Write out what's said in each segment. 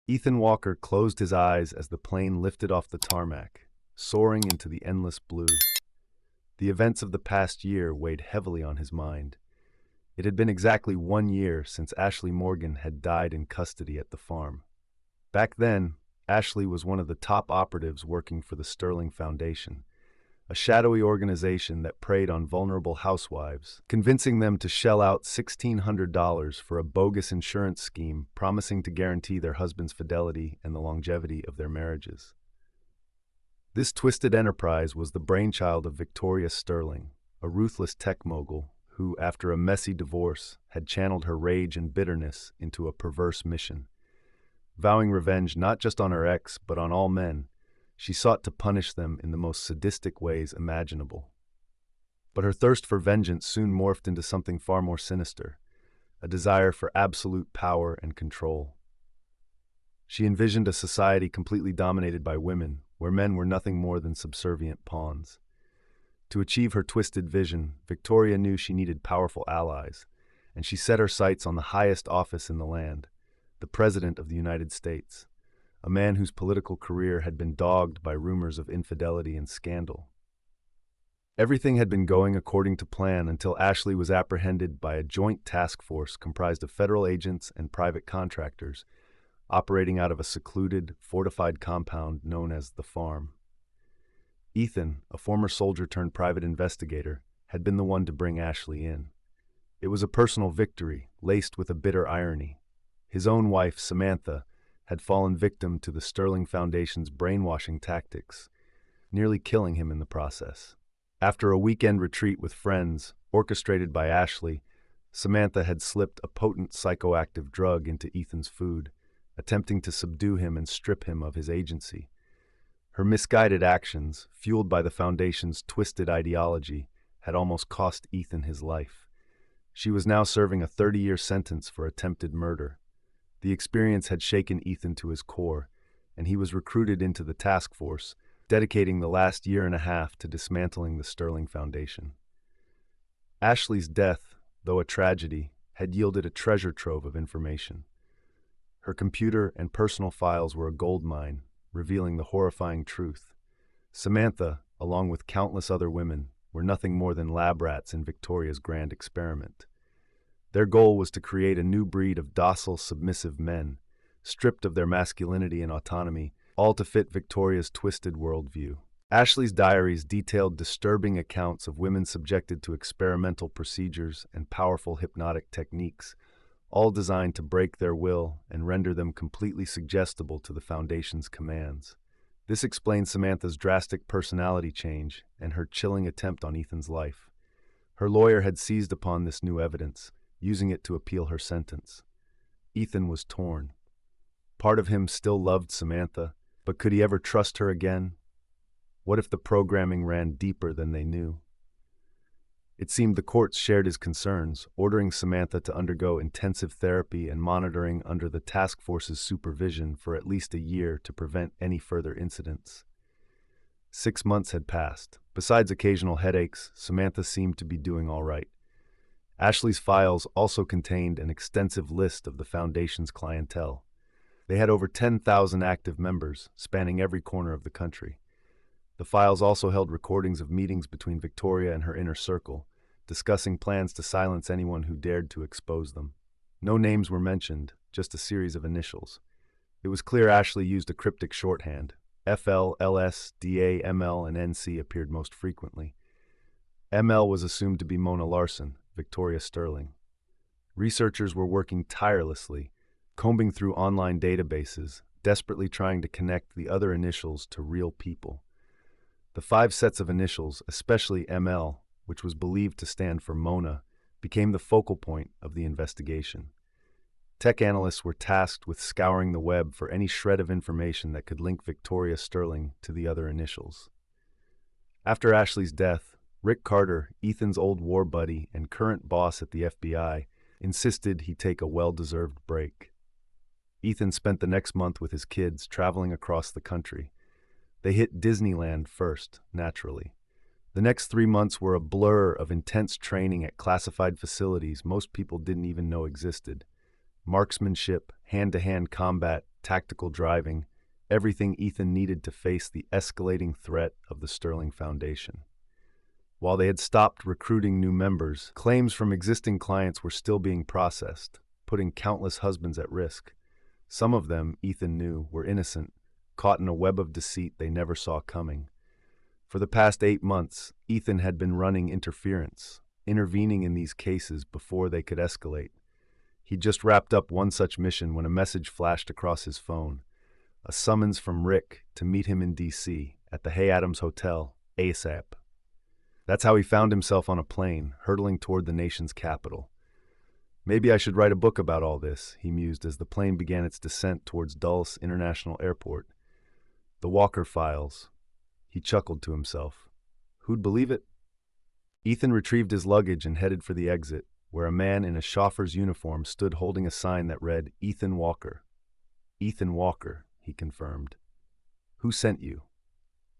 Ethan Walker closed his eyes as the plane lifted off the tarmac, soaring into the endless blue. The events of the past year weighed heavily on his mind. It had been exactly 1 year since Ashley Morgan had died in custody at the farm. Back then, Ashley was one of the top operatives working for the Sterling Foundation, a shadowy organization that preyed on vulnerable housewives, convincing them to shell out $1,600 for a bogus insurance scheme promising to guarantee their husband's fidelity and the longevity of their marriages. This twisted enterprise was the brainchild of Victoria Sterling, a ruthless tech mogul who, after a messy divorce, had channeled her rage and bitterness into a perverse mission. Vowing revenge not just on her ex, but on all men, she sought to punish them in the most sadistic ways imaginable. But her thirst for vengeance soon morphed into something far more sinister, a desire for absolute power and control. She envisioned a society completely dominated by women, where men were nothing more than subservient pawns. To achieve her twisted vision, Victoria knew she needed powerful allies, and she set her sights on the highest office in the land, the President of the United States, a man whose political career had been dogged by rumors of infidelity and scandal. Everything had been going according to plan until Ashley was apprehended by a joint task force comprised of federal agents and private contractors, operating out of a secluded, fortified compound known as the farm. Ethan, a former soldier-turned-private investigator, had been the one to bring Ashley in. It was a personal victory, laced with a bitter irony. His own wife, Samantha, had fallen victim to the Sterling Foundation's brainwashing tactics, nearly killing him in the process. After a weekend retreat with friends, orchestrated by Ashley, Samantha had slipped a potent psychoactive drug into Ethan's food, attempting to subdue him and strip him of his agency. Her misguided actions, fueled by the Foundation's twisted ideology, had almost cost Ethan his life. She was now serving a 30-year sentence for attempted murder. The experience had shaken Ethan to his core, and he was recruited into the task force, dedicating the last year and a half to dismantling the Sterling Foundation. Ashley's death, though a tragedy, had yielded a treasure trove of information. Her computer and personal files were a goldmine, revealing the horrifying truth. Samantha, along with countless other women, were nothing more than lab rats in Victoria's grand experiment. Their goal was to create a new breed of docile, submissive men, stripped of their masculinity and autonomy, all to fit Victoria's twisted worldview. Ashley's diaries detailed disturbing accounts of women subjected to experimental procedures and powerful hypnotic techniques, all designed to break their will and render them completely suggestible to the Foundation's commands. This explains Samantha's drastic personality change and her chilling attempt on Ethan's life. Her lawyer had seized upon this new evidence, using it to appeal her sentence. Ethan was torn. Part of him still loved Samantha, but could he ever trust her again? What if the programming ran deeper than they knew? It seemed the courts shared his concerns, ordering Samantha to undergo intensive therapy and monitoring under the task force's supervision for at least a year to prevent any further incidents. 6 months had passed. Besides occasional headaches, Samantha seemed to be doing all right. Ashley's files also contained an extensive list of the Foundation's clientele. They had over 10,000 active members, spanning every corner of the country. The files also held recordings of meetings between Victoria and her inner circle, discussing plans to silence anyone who dared to expose them. No names were mentioned, just a series of initials. It was clear Ashley used a cryptic shorthand. FL, LS, DA, ML, and NC appeared most frequently. ML was assumed to be Mona Larson, Victoria Sterling. Researchers were working tirelessly, combing through online databases, desperately trying to connect the other initials to real people. The 5 sets of initials, especially ML, which was believed to stand for Mona, became the focal point of the investigation. Tech analysts were tasked with scouring the web for any shred of information that could link Victoria Sterling to the other initials. After Ashley's death, Rick Carter, Ethan's old war buddy and current boss at the FBI, insisted he take a well-deserved break. Ethan spent the next month with his kids, traveling across the country. They hit Disneyland first, naturally. The next 3 months were a blur of intense training at classified facilities most people didn't even know existed. Marksmanship, hand-to-hand combat, tactical driving, everything Ethan needed to face the escalating threat of the Sterling Foundation. While they had stopped recruiting new members, claims from existing clients were still being processed, putting countless husbands at risk. Some of them, Ethan knew, were innocent, caught in a web of deceit they never saw coming. For the past 8 months, Ethan had been running interference, intervening in these cases before they could escalate. He'd just wrapped up one such mission when a message flashed across his phone, a summons from Rick to meet him in D.C. at the Htags Hotel, ASAP. That's how he found himself on a plane, hurtling toward the nation's capital. Maybe I should write a book about all this, he mused as the plane began its descent towards Dulles International Airport. The Walker Files. He chuckled to himself. Who'd believe it? Ethan retrieved his luggage and headed for the exit, where a man in a chauffeur's uniform stood holding a sign that read, Ethan Walker. Ethan Walker, he confirmed. Who sent you?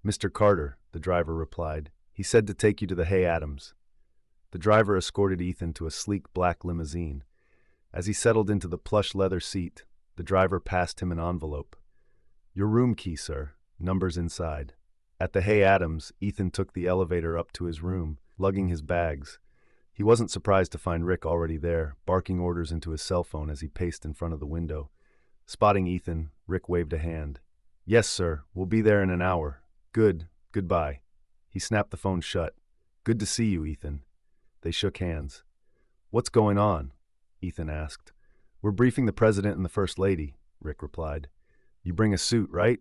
Mr. Carter, the driver replied. He said to take you to the Htags. The driver escorted Ethan to a sleek black limousine. As he settled into the plush leather seat, the driver passed him an envelope. Your room key, sir. Numbers inside. At the Htags, Ethan took the elevator up to his room, lugging his bags. He wasn't surprised to find Rick already there, barking orders into his cell phone as he paced in front of the window. Spotting Ethan, Rick waved a hand. Yes, sir. We'll be there in an hour. Good. Goodbye. He snapped the phone shut. Good to see you, Ethan. They shook hands. What's going on? Ethan asked. We're briefing the president and the first lady, Rick replied. You bring a suit, right?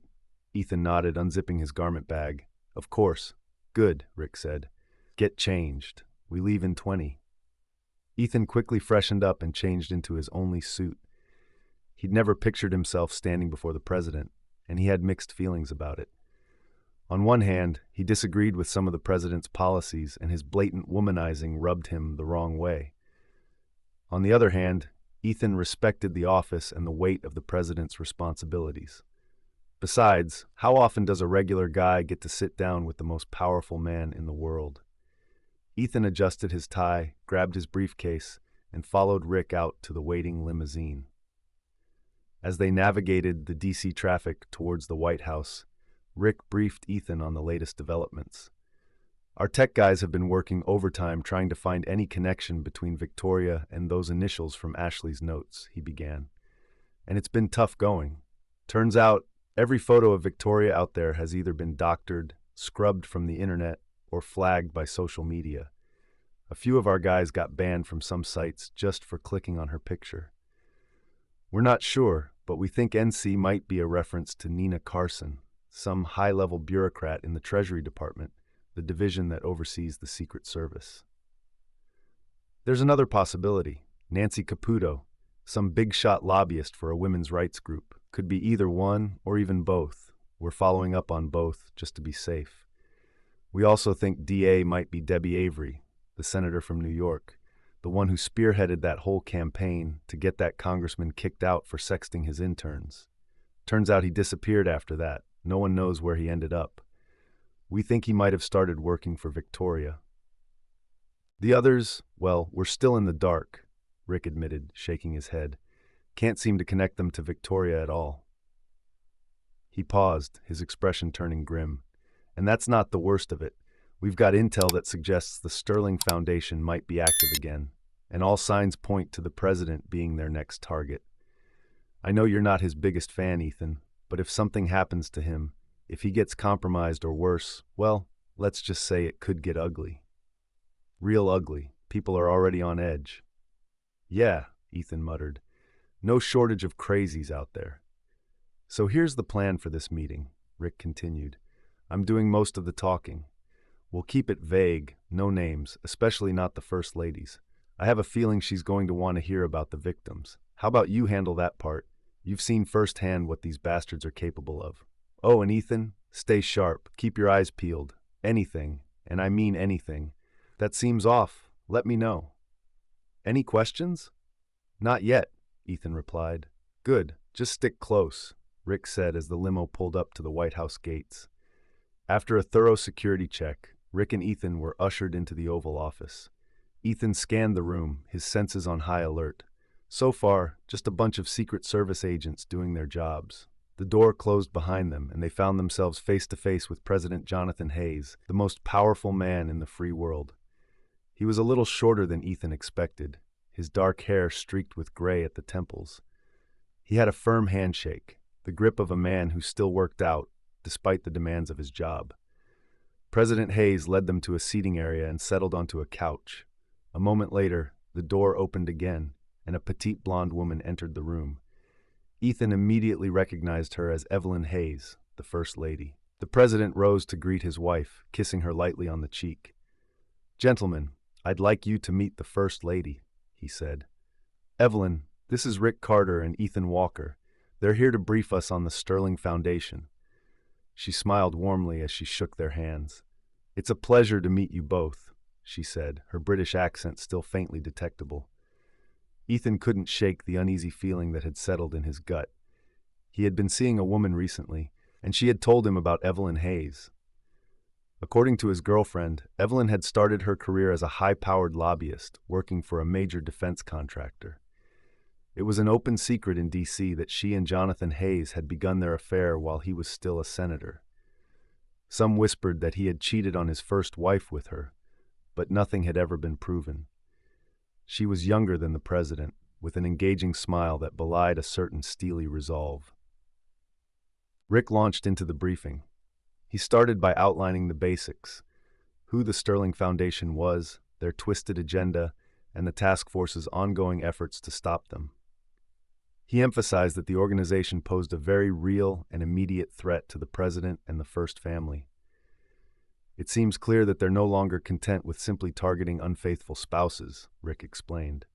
Ethan nodded, unzipping his garment bag. Of course. Good, Rick said. Get changed. We leave in 20. Ethan quickly freshened up and changed into his only suit. He'd never pictured himself standing before the president, and he had mixed feelings about it. On one hand, he disagreed with some of the president's policies, and his blatant womanizing rubbed him the wrong way. On the other hand, Ethan respected the office and the weight of the president's responsibilities. Besides, how often does a regular guy get to sit down with the most powerful man in the world? Ethan adjusted his tie, grabbed his briefcase, and followed Rick out to the waiting limousine. As they navigated the D.C. traffic towards the White House, Rick briefed Ethan on the latest developments. Our tech guys have been working overtime trying to find any connection between Victoria and those initials from Ashley's notes, he began. And it's been tough going. Turns out, every photo of Victoria out there has either been doctored, scrubbed from the internet, or flagged by social media. A few of our guys got banned from some sites just for clicking on her picture. We're not sure, but we think NC might be a reference to Nina Carson, some high-level bureaucrat in the Treasury Department, the division that oversees the Secret Service. There's another possibility. Nancy Caputo, some big-shot lobbyist for a women's rights group. Could be either one or even both. We're following up on both just to be safe. We also think DA might be Debbie Avery, the senator from New York, the one who spearheaded that whole campaign to get that congressman kicked out for sexting his interns. Turns out he disappeared after that. No one knows where he ended up. We think he might have started working for Victoria. The others, well, we're still in the dark, Rick admitted, shaking his head. Can't seem to connect them to Victoria at all. He paused, his expression turning grim. And that's not the worst of it. We've got intel that suggests the Sterling Foundation might be active again, and all signs point to the president being their next target. I know you're not his biggest fan, Ethan, but if something happens to him, if he gets compromised or worse, well, let's just say it could get ugly. Real ugly. People are already on edge. Yeah, Ethan muttered. No shortage of crazies out there. So here's the plan for this meeting, Rick continued. I'm doing most of the talking. We'll keep it vague, no names, especially not the First Lady's. I have a feeling she's going to want to hear about the victims. How about you handle that part? You've seen firsthand what these bastards are capable of. Oh, and Ethan, stay sharp. Keep your eyes peeled. Anything, and I mean anything, that seems off, let me know. Any questions? Not yet, Ethan replied. Good, just stick close, Rick said as the limo pulled up to the White House gates. After a thorough security check, Rick and Ethan were ushered into the Oval Office. Ethan scanned the room, his senses on high alert. So far, just a bunch of Secret Service agents doing their jobs. The door closed behind them, and they found themselves face to face with President Jonathan Hayes, the most powerful man in the free world. He was a little shorter than Ethan expected, his dark hair streaked with gray at the temples. He had a firm handshake, the grip of a man who still worked out, despite the demands of his job. President Hayes led them to a seating area and settled onto a couch. A moment later, the door opened again, and a petite blonde woman entered the room. Ethan immediately recognized her as Evelyn Hayes, the First Lady. The president rose to greet his wife, kissing her lightly on the cheek. "Gentlemen, I'd like you to meet the First Lady," he said. "Evelyn, this is Rick Carter and Ethan Walker. They're here to brief us on the Sterling Foundation." She smiled warmly as she shook their hands. "It's a pleasure to meet you both," she said, her British accent still faintly detectable. Ethan couldn't shake the uneasy feeling that had settled in his gut. He had been seeing a woman recently, and she had told him about Evelyn Hayes. According to his girlfriend, Evelyn had started her career as a high-powered lobbyist, working for a major defense contractor. It was an open secret in D.C. that she and Jonathan Hayes had begun their affair while he was still a senator. Some whispered that he had cheated on his first wife with her, but nothing had ever been proven. She was younger than the president, with an engaging smile that belied a certain steely resolve. Rick launched into the briefing. He started by outlining the basics: who the Sterling Foundation was, their twisted agenda, and the task force's ongoing efforts to stop them. He emphasized that the organization posed a very real and immediate threat to the president and the First Family. "It seems clear that they're no longer content with simply targeting unfaithful spouses," Rick explained.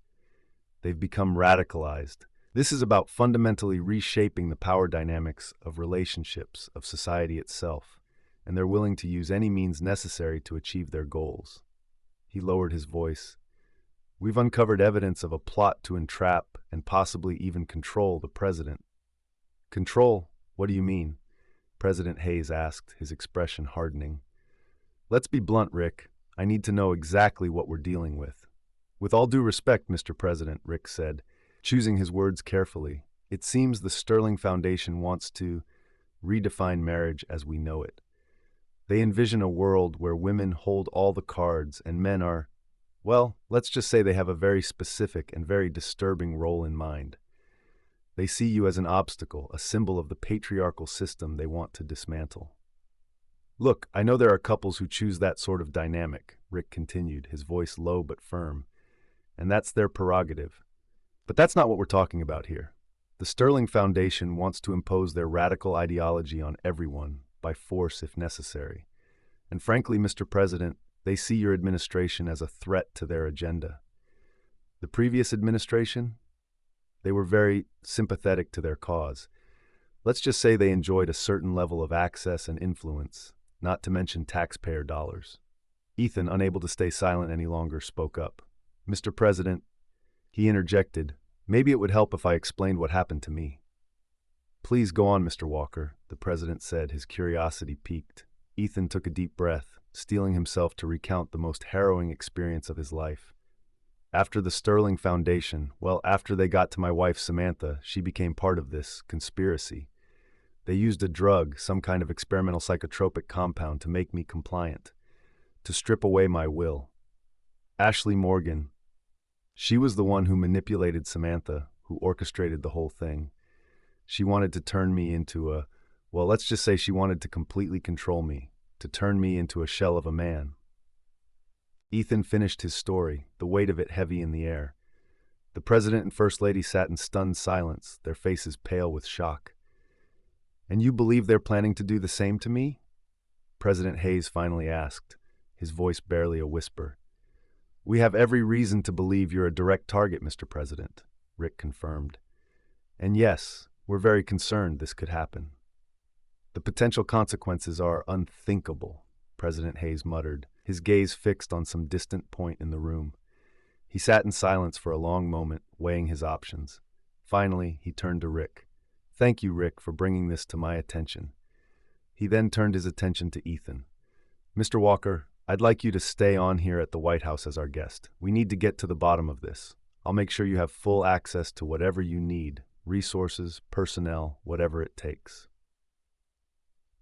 "They've become radicalized. This is about fundamentally reshaping the power dynamics of relationships, of society itself, and they're willing to use any means necessary to achieve their goals." He lowered his voice. "We've uncovered evidence of a plot to entrap and possibly even control the president." "Control? What do you mean?" President Hayes asked, his expression hardening. "Let's be blunt, Rick. I need to know exactly what we're dealing with." "With all due respect, Mr. President," Rick said, choosing his words carefully, "it seems the Sterling Foundation wants to redefine marriage as we know it. They envision a world where women hold all the cards and men are, well, let's just say they have a very specific and very disturbing role in mind. They see you as an obstacle, a symbol of the patriarchal system they want to dismantle." "Look, I know there are couples who choose that sort of dynamic," Rick continued, his voice low but firm, "and that's their prerogative. But that's not what we're talking about here. The Sterling Foundation wants to impose their radical ideology on everyone, by force if necessary. And frankly, Mr. President, they see your administration as a threat to their agenda. The previous administration? They were very sympathetic to their cause. Let's just say they enjoyed a certain level of access and influence, not to mention taxpayer dollars." Ethan, unable to stay silent any longer, spoke up. "Mr. President," he interjected, "maybe it would help if I explained what happened to me." "Please go on, Mr. Walker," the president said, his curiosity piqued. Ethan took a deep breath, steeling himself to recount the most harrowing experience of his life. "After the Sterling Foundation, well, after they got to my wife Samantha, she became part of this conspiracy. They used a drug, some kind of experimental psychotropic compound, to make me compliant, to strip away my will. Ashley Morgan, she was the one who manipulated Samantha, who orchestrated the whole thing. She wanted to turn me into a, well, let's just say she wanted to completely control me, to turn me into a shell of a man." Ethan finished his story, the weight of it heavy in the air. The president and first lady sat in stunned silence, their faces pale with shock. "And you believe they're planning to do the same to me?" President Hayes finally asked, his voice barely a whisper. "We have every reason to believe you're a direct target, Mr. President," Rick confirmed. "And yes, we're very concerned this could happen." "The potential consequences are unthinkable," President Hayes muttered, his gaze fixed on some distant point in the room. He sat in silence for a long moment, weighing his options. Finally, he turned to Rick. "Thank you, Rick, for bringing this to my attention." He then turned his attention to Ethan. "Mr. Walker, I'd like you to stay on here at the White House as our guest. We need to get to the bottom of this. I'll make sure you have full access to whatever you need, resources, personnel, whatever it takes.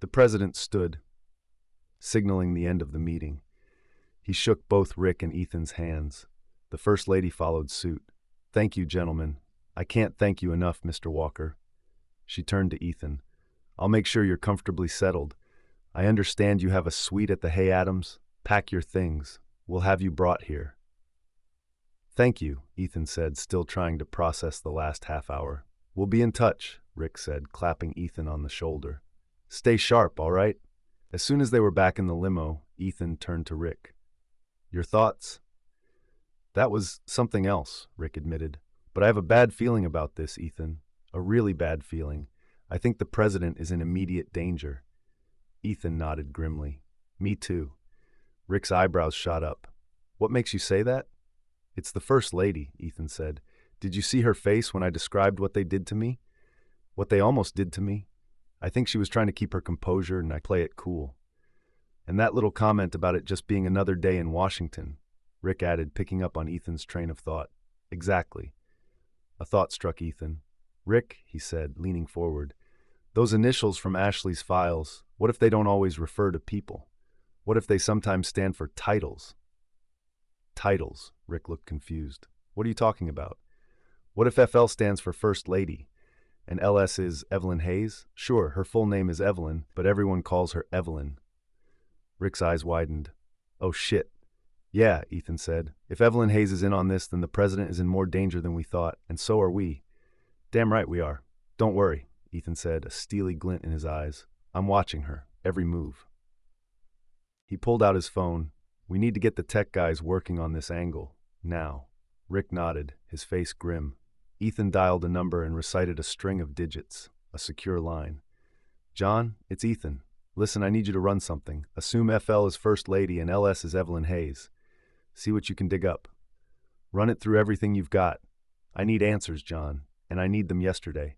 The president stood, signaling the end of the meeting. He shook both Rick and Ethan's hands. The First Lady followed suit. Thank you, gentlemen. I can't thank you enough, Mr. Walker. She turned to Ethan. I'll make sure you're comfortably settled. I understand you have a suite at the Htags. Pack your things. We'll have you brought here. Thank you, Ethan said, still trying to process the last half hour. We'll be in touch, Rick said, clapping Ethan on the shoulder. Stay sharp, all right? As soon as they were back in the limo, Ethan turned to Rick. Your thoughts? That was something else, Rick admitted. But I have a bad feeling about this, Ethan. A really bad feeling. I think the president is in immediate danger. Ethan nodded grimly. Me too. Rick's eyebrows shot up. What makes you say that? It's the First Lady, Ethan said. Did you see her face when I described what they did to me? What they almost did to me? I think she was trying to keep her composure and I play it cool. And that little comment about it just being another day in Washington, Rick added, picking up on Ethan's train of thought. Exactly. A thought struck Ethan. Rick, he said, leaning forward, those initials from Ashley's files, what if they don't always refer to people? What if they sometimes stand for titles? Titles, Rick looked confused. What are you talking about? What if FL stands for First Lady? And LS is Evelyn Hayes? Sure, her full name is Evelyn, but everyone calls her Evelyn. Rick's eyes widened. Oh shit. Yeah, Ethan said. If Evelyn Hayes is in on this, then the president is in more danger than we thought, and so are we. Damn right we are. Don't worry, Ethan said, a steely glint in his eyes. I'm watching her, every move. He pulled out his phone. We need to get the tech guys working on this angle. Now. Rick nodded, his face grim. Ethan dialed a number and recited a string of digits, a secure line. John, it's Ethan. Listen, I need you to run something. Assume FL is First Lady and LS is Evelyn Hayes. See what you can dig up. Run it through everything you've got. I need answers, John, and I need them yesterday.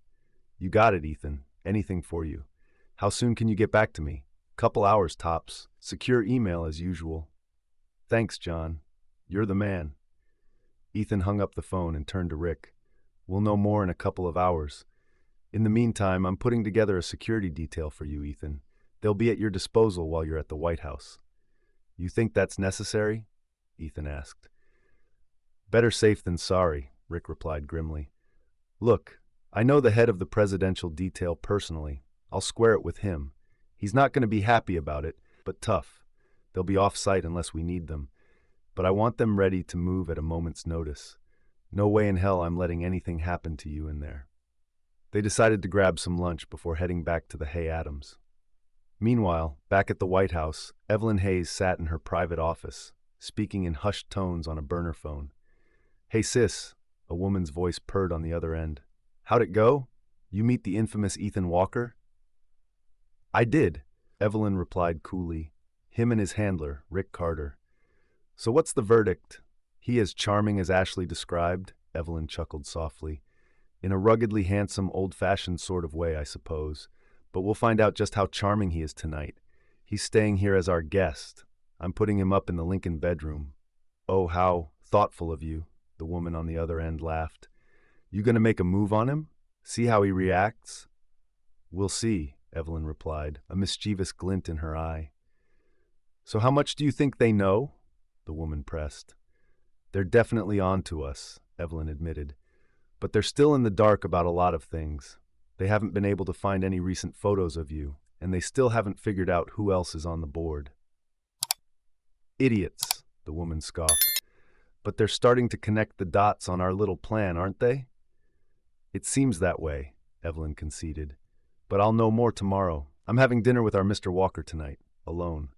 You got it, Ethan. Anything for you. How soon can you get back to me? Couple hours tops. Secure email as usual. Thanks, John. You're the man. Ethan hung up the phone and turned to Rick. We'll know more in a couple of hours. In the meantime, I'm putting together a security detail for you, Ethan. They'll be at your disposal while you're at the White House. You think that's necessary? Ethan asked. Better safe than sorry, Rick replied grimly. Look, I know the head of the presidential detail personally. I'll square it with him. He's not going to be happy about it, but tough. They'll be off-site unless we need them. But I want them ready to move at a moment's notice. No way in hell I'm letting anything happen to you in there. They decided to grab some lunch before heading back to the Htags. Meanwhile, back at the White House, Evelyn Hayes sat in her private office, speaking in hushed tones on a burner phone. Hey sis, a woman's voice purred on the other end. How'd it go? You meet the infamous Ethan Walker? I did, Evelyn replied coolly. Him and his handler, Rick Carter. So what's the verdict? He as charming as Ashley described? Evelyn chuckled softly. In a ruggedly handsome, old-fashioned sort of way, I suppose. But we'll find out just how charming he is tonight. He's staying here as our guest. I'm putting him up in the Lincoln bedroom. Oh, how thoughtful of you, the woman on the other end laughed. You gonna make a move on him? See how he reacts? We'll see, Evelyn replied, a mischievous glint in her eye. So how much do you think they know? The woman pressed. They're definitely on to us, Evelyn admitted. But they're still in the dark about a lot of things. They haven't been able to find any recent photos of you, and they still haven't figured out who else is on the board. Idiots, the woman scoffed. But they're starting to connect the dots on our little plan, aren't they? It seems that way, Evelyn conceded. But I'll know more tomorrow. I'm having dinner with our Mr. Walker tonight, alone.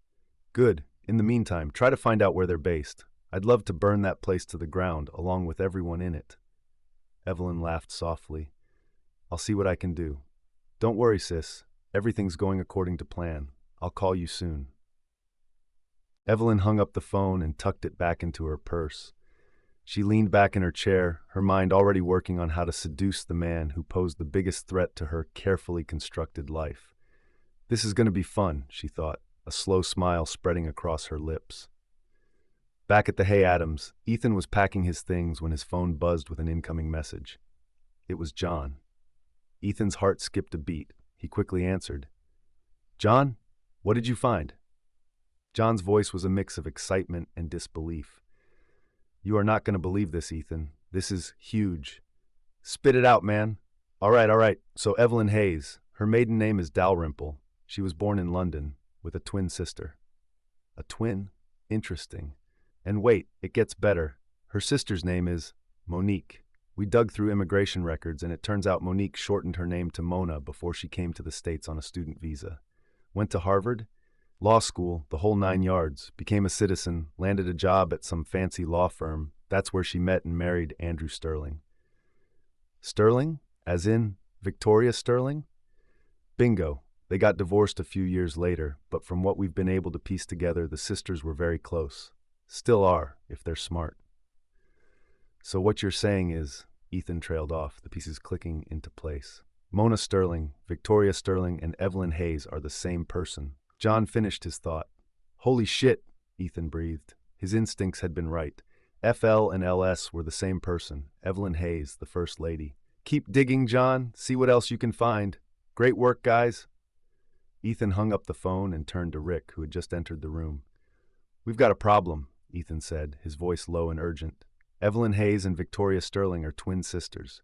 Good. In the meantime, try to find out where they're based. I'd love to burn that place to the ground, along with everyone in it. Evelyn laughed softly. I'll see what I can do. Don't worry, sis. Everything's going according to plan. I'll call you soon. Evelyn hung up the phone and tucked it back into her purse. She leaned back in her chair, her mind already working on how to seduce the man who posed the biggest threat to her carefully constructed life. This is going to be fun, she thought, a slow smile spreading across her lips. Back at the Hay Adams, Ethan was packing his things when his phone buzzed with an incoming message. It was John. Ethan's heart skipped a beat. He quickly answered. "John, what did you find?" John's voice was a mix of excitement and disbelief. "You are not going to believe this, Ethan. This is huge." "Spit it out, man." All right. So Evelyn Hayes, her maiden name is Dalrymple. She was born in London with a twin sister." "A twin? Interesting. And wait, it gets better. Her sister's name is Monique. We dug through immigration records, and it turns out Monique shortened her name to Mona before she came to the States on a student visa. Went to Harvard, law school, the whole 9 yards, became a citizen, landed a job at some fancy law firm. That's where she met and married Andrew Sterling." "Sterling? As in Victoria Sterling?" "Bingo. They got divorced a few years later, but from what we've been able to piece together, the sisters were very close. Still are, if they're smart." "So what you're saying is," Ethan trailed off, the pieces clicking into place, "Mona Sterling, Victoria Sterling, and Evelyn Hayes are the same person." John finished his thought. "Holy shit," Ethan breathed. His instincts had been right. FL and LS were the same person, Evelyn Hayes, the First Lady. "Keep digging, John. See what else you can find. Great work, guys." Ethan hung up the phone and turned to Rick, who had just entered the room. "We've got a problem," Ethan said, his voice low and urgent. "Evelyn Hayes and Victoria Sterling are twin sisters."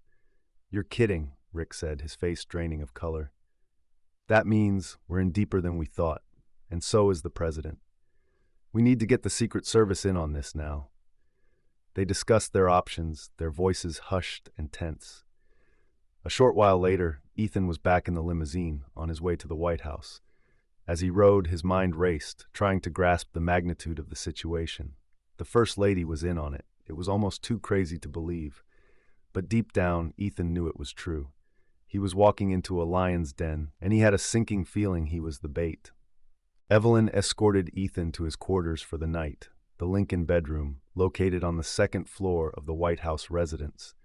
"You're kidding," Rick said, his face draining of color. "That means we're in deeper than we thought, and so is the president. We need to get the Secret Service in on this now." They discussed their options, their voices hushed and tense. A short while later, Ethan was back in the limousine, on his way to the White House. As he rode, his mind raced, trying to grasp the magnitude of the situation. The First Lady was in on it. It was almost too crazy to believe. But deep down, Ethan knew it was true. He was walking into a lion's den, and he had a sinking feeling he was the bait. Evelyn escorted Ethan to his quarters for the night, the Lincoln bedroom, located on the second floor of the White House residence.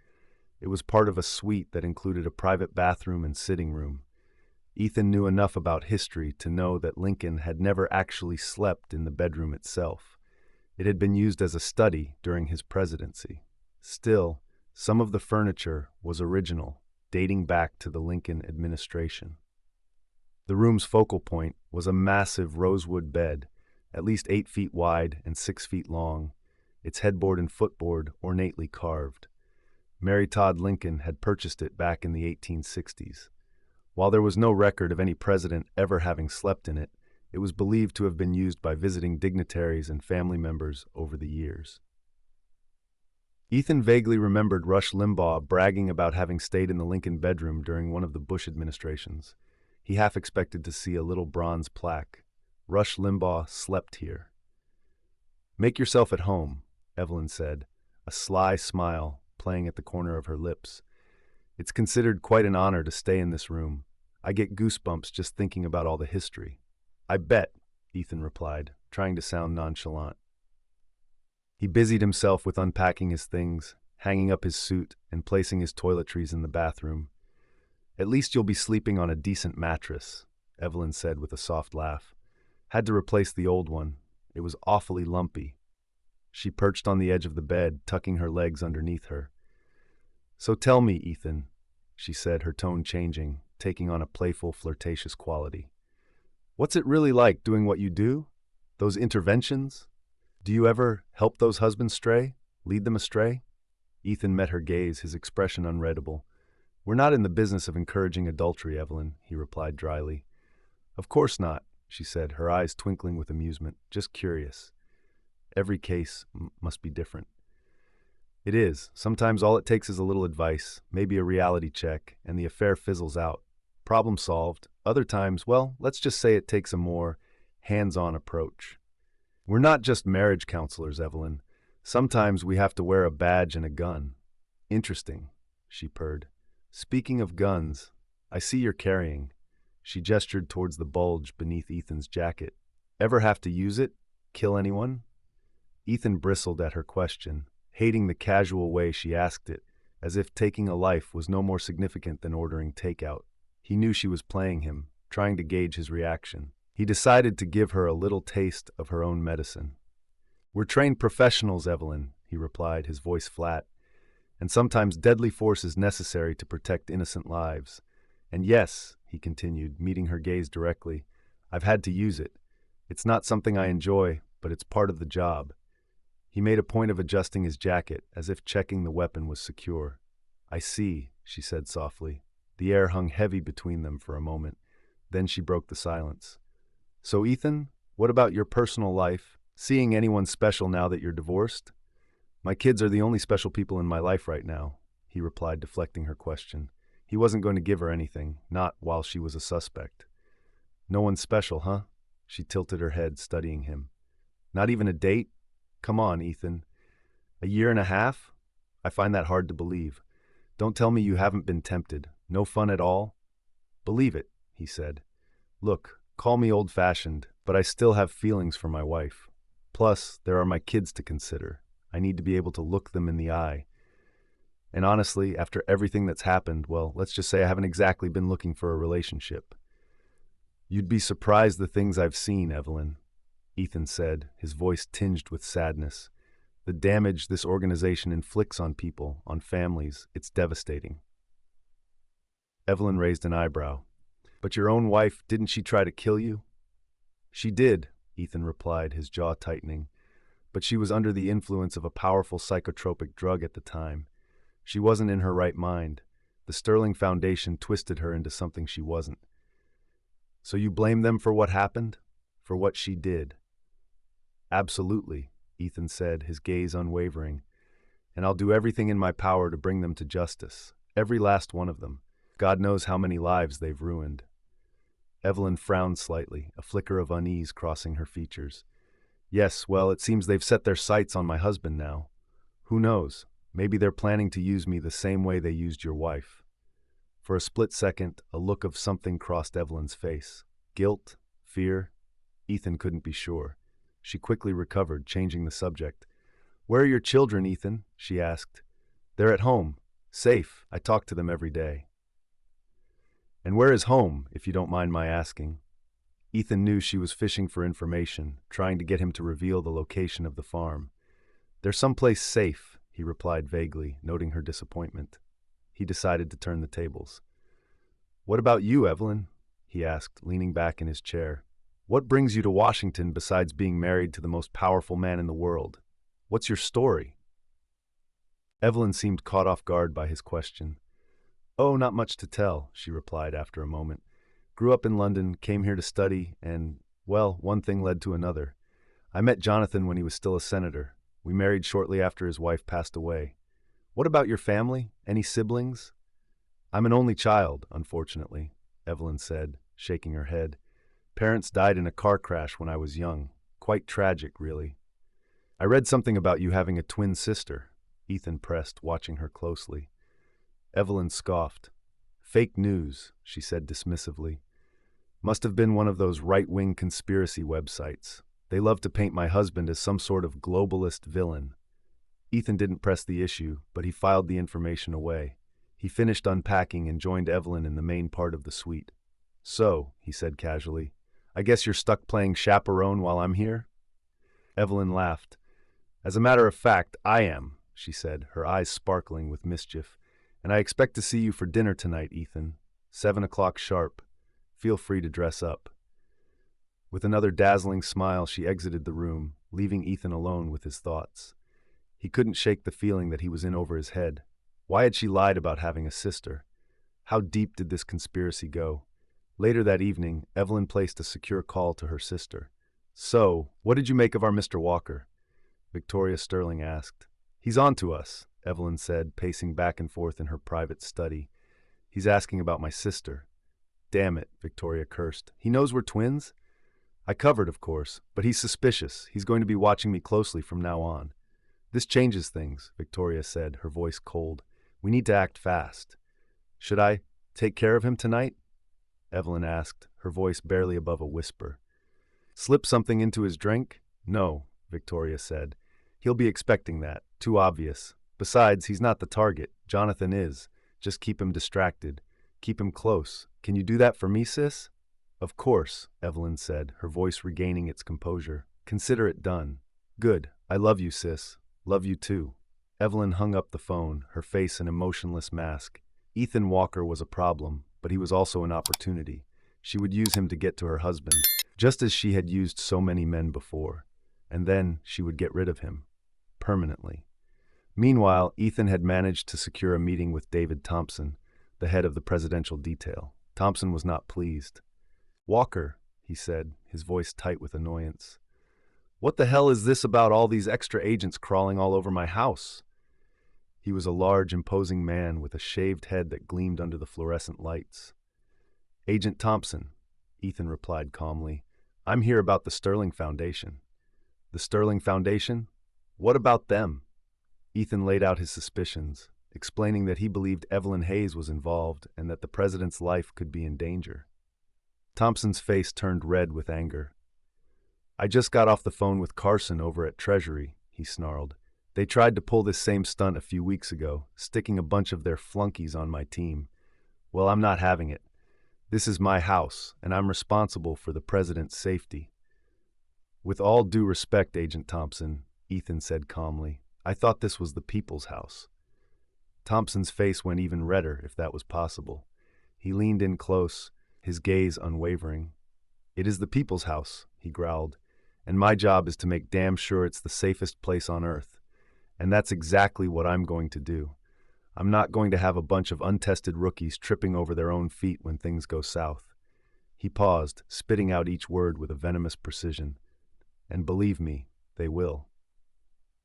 It was part of a suite that included a private bathroom and sitting room. Ethan knew enough about history to know that Lincoln had never actually slept in the bedroom itself. It had been used as a study during his presidency. Still, some of the furniture was original, dating back to the Lincoln administration. The room's focal point was a massive rosewood bed, at least 8 feet wide and 6 feet long, its headboard and footboard ornately carved. Mary Todd Lincoln had purchased it back in the 1860s. While there was no record of any president ever having slept in it, it was believed to have been used by visiting dignitaries and family members over the years. Ethan vaguely remembered Rush Limbaugh bragging about having stayed in the Lincoln bedroom during one of the Bush administrations. He half expected to see a little bronze plaque. "Rush Limbaugh slept here." "Make yourself at home," Evelyn said, a sly smile playing at the corner of her lips. "It's considered quite an honor to stay in this room. I get goosebumps just thinking about all the history." "I bet," Ethan replied, trying to sound nonchalant. He busied himself with unpacking his things, hanging up his suit, and placing his toiletries in the bathroom. "At least you'll be sleeping on a decent mattress," Evelyn said with a soft laugh. "Had to replace the old one. It was awfully lumpy." She perched on the edge of the bed, tucking her legs underneath her. "So tell me, Ethan," she said, her tone changing, taking on a playful, flirtatious quality. "What's it really like doing what you do? Those interventions? Do you ever help those husbands stray? Lead them astray?" Ethan met her gaze, his expression unreadable. "We're not in the business of encouraging adultery, Evelyn," he replied dryly. "Of course not," she said, her eyes twinkling with amusement. "Just curious. Every case must be different." "It is. Sometimes all it takes is a little advice, maybe a reality check, and the affair fizzles out. Problem solved. Other times, well, let's just say it takes a more hands-on approach. We're not just marriage counselors, Evelyn. Sometimes we have to wear a badge and a gun." "Interesting," she purred. "Speaking of guns, I see you're carrying." She gestured towards the bulge beneath Ethan's jacket. "Ever have to use it? Kill anyone?" Ethan bristled at her question, hating the casual way she asked it, as if taking a life was no more significant than ordering takeout. He knew she was playing him, trying to gauge his reaction. He decided to give her a little taste of her own medicine. We're trained professionals, Evelyn, he replied, his voice flat. And sometimes deadly force is necessary to protect innocent lives. And yes, he continued, meeting her gaze directly, I've had to use it. It's not something I enjoy, but it's part of the job. He made a point of adjusting his jacket, as if checking the weapon was secure. I see, she said softly. The air hung heavy between them for a moment. Then she broke the silence. So, Ethan, what about your personal life? Seeing anyone special now that you're divorced? My kids are the only special people in my life right now, he replied, deflecting her question. He wasn't going to give her anything, not while she was a suspect. No one special, huh? She tilted her head, studying him. Not even a date? Come on, Ethan. A year and a half? I find that hard to believe. Don't tell me you haven't been tempted. No fun at all? Believe it, he said. Look, call me old-fashioned, but I still have feelings for my wife. Plus, there are my kids to consider. I need to be able to look them in the eye. And honestly, after everything that's happened, well, let's just say I haven't exactly been looking for a relationship. You'd be surprised the things I've seen, Evelyn, Ethan said, his voice tinged with sadness. The damage this organization inflicts on people, on families, it's devastating. Evelyn raised an eyebrow. But your own wife, didn't she try to kill you? She did, Ethan replied, his jaw tightening. But she was under the influence of a powerful psychotropic drug at the time. She wasn't in her right mind. The Sterling Foundation twisted her into something she wasn't. So you blame them for what happened? For what she did? Absolutely, Ethan said, his gaze unwavering. And I'll do everything in my power to bring them to justice. Every last one of them. God knows how many lives they've ruined. Evelyn frowned slightly, a flicker of unease crossing her features. Yes, well, it seems they've set their sights on my husband now. Who knows? Maybe they're planning to use me the same way they used your wife. For a split second, a look of something crossed Evelyn's face. Guilt? Fear? Ethan couldn't be sure. She quickly recovered, changing the subject. Where are your children, Ethan? She asked. They're at home. Safe. I talk to them every day. And where is home, if you don't mind my asking? Ethan knew she was fishing for information, trying to get him to reveal the location of the farm. They're someplace safe, he replied vaguely, noting her disappointment. He decided to turn the tables. What about you, Evelyn? He asked, leaning back in his chair. What brings you to Washington besides being married to the most powerful man in the world? What's your story? Evelyn seemed caught off guard by his question. Oh, not much to tell, she replied after a moment. Grew up in London, came here to study, and, well, one thing led to another. I met Jonathan when he was still a senator. We married shortly after his wife passed away. What about your family? Any siblings? I'm an only child, unfortunately, Evelyn said, shaking her head. Parents died in a car crash when I was young. Quite tragic, really. I read something about you having a twin sister, Ethan pressed, watching her closely. Evelyn scoffed. Fake news, she said dismissively. Must have been one of those right-wing conspiracy websites. They love to paint my husband as some sort of globalist villain. Ethan didn't press the issue, but he filed the information away. He finished unpacking and joined Evelyn in the main part of the suite. So, he said casually, I guess you're stuck playing chaperone while I'm here? Evelyn laughed. As a matter of fact, I am, she said, her eyes sparkling with mischief. And I expect to see you for dinner tonight, Ethan. 7 o'clock sharp. Feel free to dress up. With another dazzling smile, she exited the room, leaving Ethan alone with his thoughts. He couldn't shake the feeling that he was in over his head. Why had she lied about having a sister? How deep did this conspiracy go? Later that evening, Evelyn placed a secure call to her sister. So, what did you make of our Mr. Walker? Victoria Sterling asked. He's on to us, Evelyn said, pacing back and forth in her private study. He's asking about my sister. Damn it, Victoria cursed. He knows we're twins? I covered, of course, but he's suspicious. He's going to be watching me closely from now on. This changes things, Victoria said, her voice cold. We need to act fast. Should I take care of him tonight? Evelyn asked, her voice barely above a whisper. Slip something into his drink? No, Victoria said. He'll be expecting that. Too obvious. Besides, he's not the target. Jonathan is. Just keep him distracted. Keep him close. Can you do that for me, sis? Of course, Evelyn said, her voice regaining its composure. Consider it done. Good. I love you, sis. Love you too. Evelyn hung up the phone, her face an emotionless mask. Ethan Walker was a problem, but he was also an opportunity. She would use him to get to her husband, just as she had used so many men before. And then she would get rid of him. Permanently. Meanwhile, Ethan had managed to secure a meeting with David Thompson, the head of the presidential detail. Thompson was not pleased. "Walker," he said, his voice tight with annoyance. "What the hell is this about all these extra agents crawling all over my house?" He was a large, imposing man with a shaved head that gleamed under the fluorescent lights. "Agent Thompson," Ethan replied calmly, "I'm here about the Sterling Foundation." "The Sterling Foundation? What about them?" Ethan laid out his suspicions, explaining that he believed Evelyn Hayes was involved and that the president's life could be in danger. Thompson's face turned red with anger. "I just got off the phone with Carson over at Treasury," he snarled. "They tried to pull this same stunt a few weeks ago, sticking a bunch of their flunkies on my team. Well, I'm not having it. This is my house, and I'm responsible for the president's safety." "With all due respect, Agent Thompson," Ethan said calmly, "I thought this was the people's house." Thompson's face went even redder, if that was possible. He leaned in close, his gaze unwavering. "It is the people's house," he growled, "and my job is to make damn sure it's the safest place on earth. And that's exactly what I'm going to do. I'm not going to have a bunch of untested rookies tripping over their own feet when things go south." He paused, spitting out each word with a venomous precision. "And believe me, they will."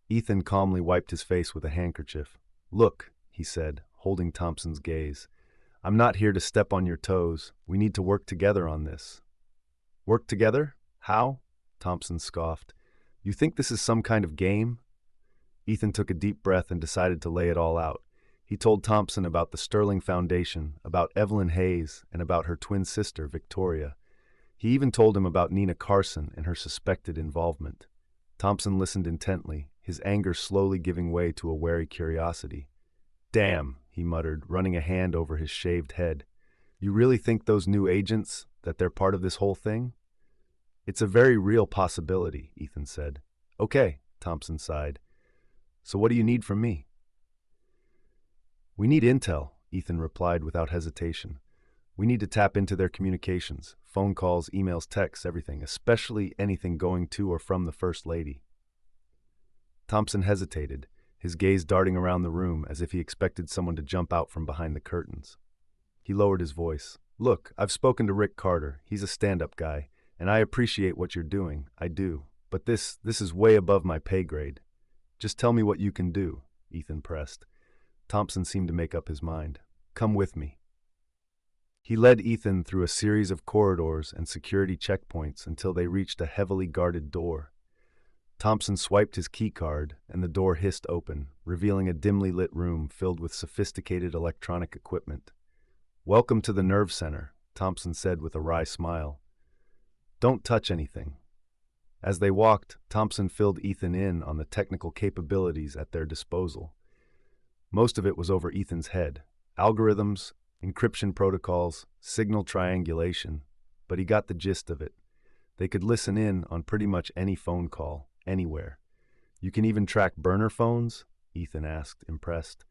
Ethan calmly wiped his face with a handkerchief. "Look," he said, holding Thompson's gaze, "I'm not here to step on your toes. We need to work together on this." "Work together? How?" Thompson scoffed. "You think this is some kind of game?" Ethan took a deep breath and decided to lay it all out. He told Thompson about the Sterling Foundation, about Evelyn Hayes, and about her twin sister, Victoria. He even told him about Nina Carson and her suspected involvement. Thompson listened intently, his anger slowly giving way to a wary curiosity. "Damn," he muttered, running a hand over his shaved head. "You really think those new agents, that they're part of this whole thing?" "It's a very real possibility," Ethan said. "Okay," Thompson sighed. "So what do you need from me?" "We need intel," Ethan replied without hesitation. "We need to tap into their communications, phone calls, emails, texts, everything, especially anything going to or from the First Lady." Thompson hesitated, his gaze darting around the room as if he expected someone to jump out from behind the curtains. He lowered his voice. "Look, I've spoken to Rick Carter. He's a stand-up guy, and I appreciate what you're doing. I do. But this is way above my pay grade. Just tell me what you can do," Ethan pressed. Thompson seemed to make up his mind. "Come with me." He led Ethan through a series of corridors and security checkpoints until they reached a heavily guarded door. Thompson swiped his keycard, and the door hissed open, revealing a dimly lit room filled with sophisticated electronic equipment. "Welcome to the Nerve Center," Thompson said with a wry smile. "Don't touch anything." As they walked, Thompson filled Ethan in on the technical capabilities at their disposal. Most of it was over Ethan's head. Algorithms, encryption protocols, signal triangulation. But he got the gist of it. They could listen in on pretty much any phone call, anywhere. "You can even track burner phones?" Ethan asked, impressed.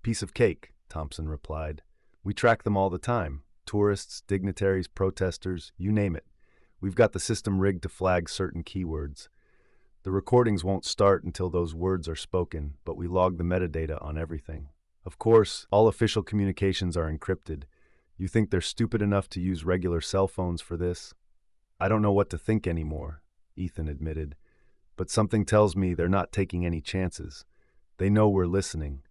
"Piece of cake," Thompson replied. "We track them all the time. Tourists, dignitaries, protesters, you name it. We've got the system rigged to flag certain keywords. The recordings won't start until those words are spoken, but we log the metadata on everything. Of course, all official communications are encrypted. You think they're stupid enough to use regular cell phones for this?" "I don't know what to think anymore," Ethan admitted. "But something tells me they're not taking any chances. They know we're listening.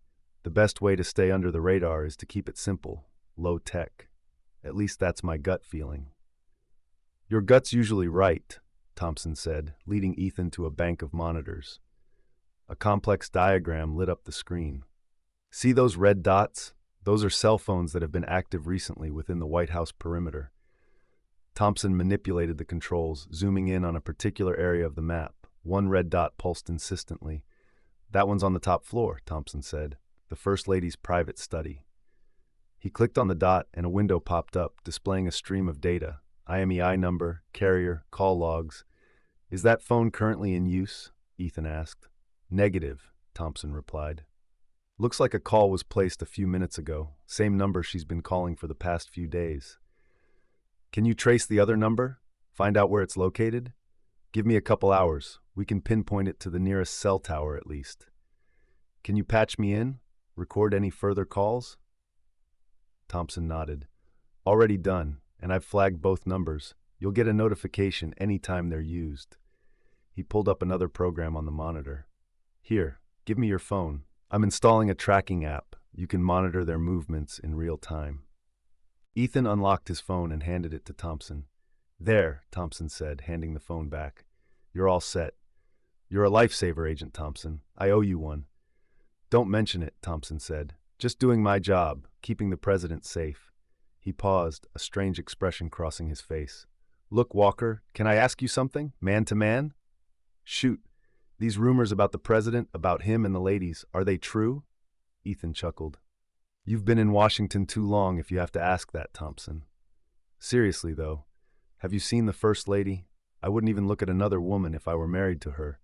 The best way to stay under the radar is to keep it simple, low tech. At least that's my gut feeling." "Your gut's usually right," Thompson said, leading Ethan to a bank of monitors. A complex diagram lit up the screen. "See those red dots? Those are cell phones that have been active recently within the White House perimeter." Thompson manipulated the controls, zooming in on a particular area of the map. One red dot pulsed insistently. "That one's on the top floor," Thompson said. "The First Lady's private study." He clicked on the dot and a window popped up, displaying a stream of data. IMEI number, carrier, call logs. "Is that phone currently in use?" Ethan asked. Negative, Thompson replied. Looks like a call was placed a few minutes ago, same number she's been calling for the past few days. Can you trace the other number? Find out where it's located? Give me a couple hours. We can pinpoint it to the nearest cell tower at least. Can you patch me in? Record any further calls? Thompson nodded. Already done, and I've flagged both numbers. You'll get a notification anytime they're used. He pulled up another program on the monitor. Here, give me your phone. I'm installing a tracking app. You can monitor their movements in real time. Ethan unlocked his phone and handed it to Thompson. There, Thompson said, handing the phone back. You're all set. You're a lifesaver, Agent Thompson. I owe you one. Don't mention it, Thompson said. Just doing my job, keeping the president safe. He paused, a strange expression crossing his face. Look, Walker, can I ask you something? Man to man? Shoot. These rumors about the president, about him and the ladies, are they true? Ethan chuckled. You've been in Washington too long if you have to ask that, Thompson. Seriously, though, have you seen the First Lady? I wouldn't even look at another woman if I were married to her.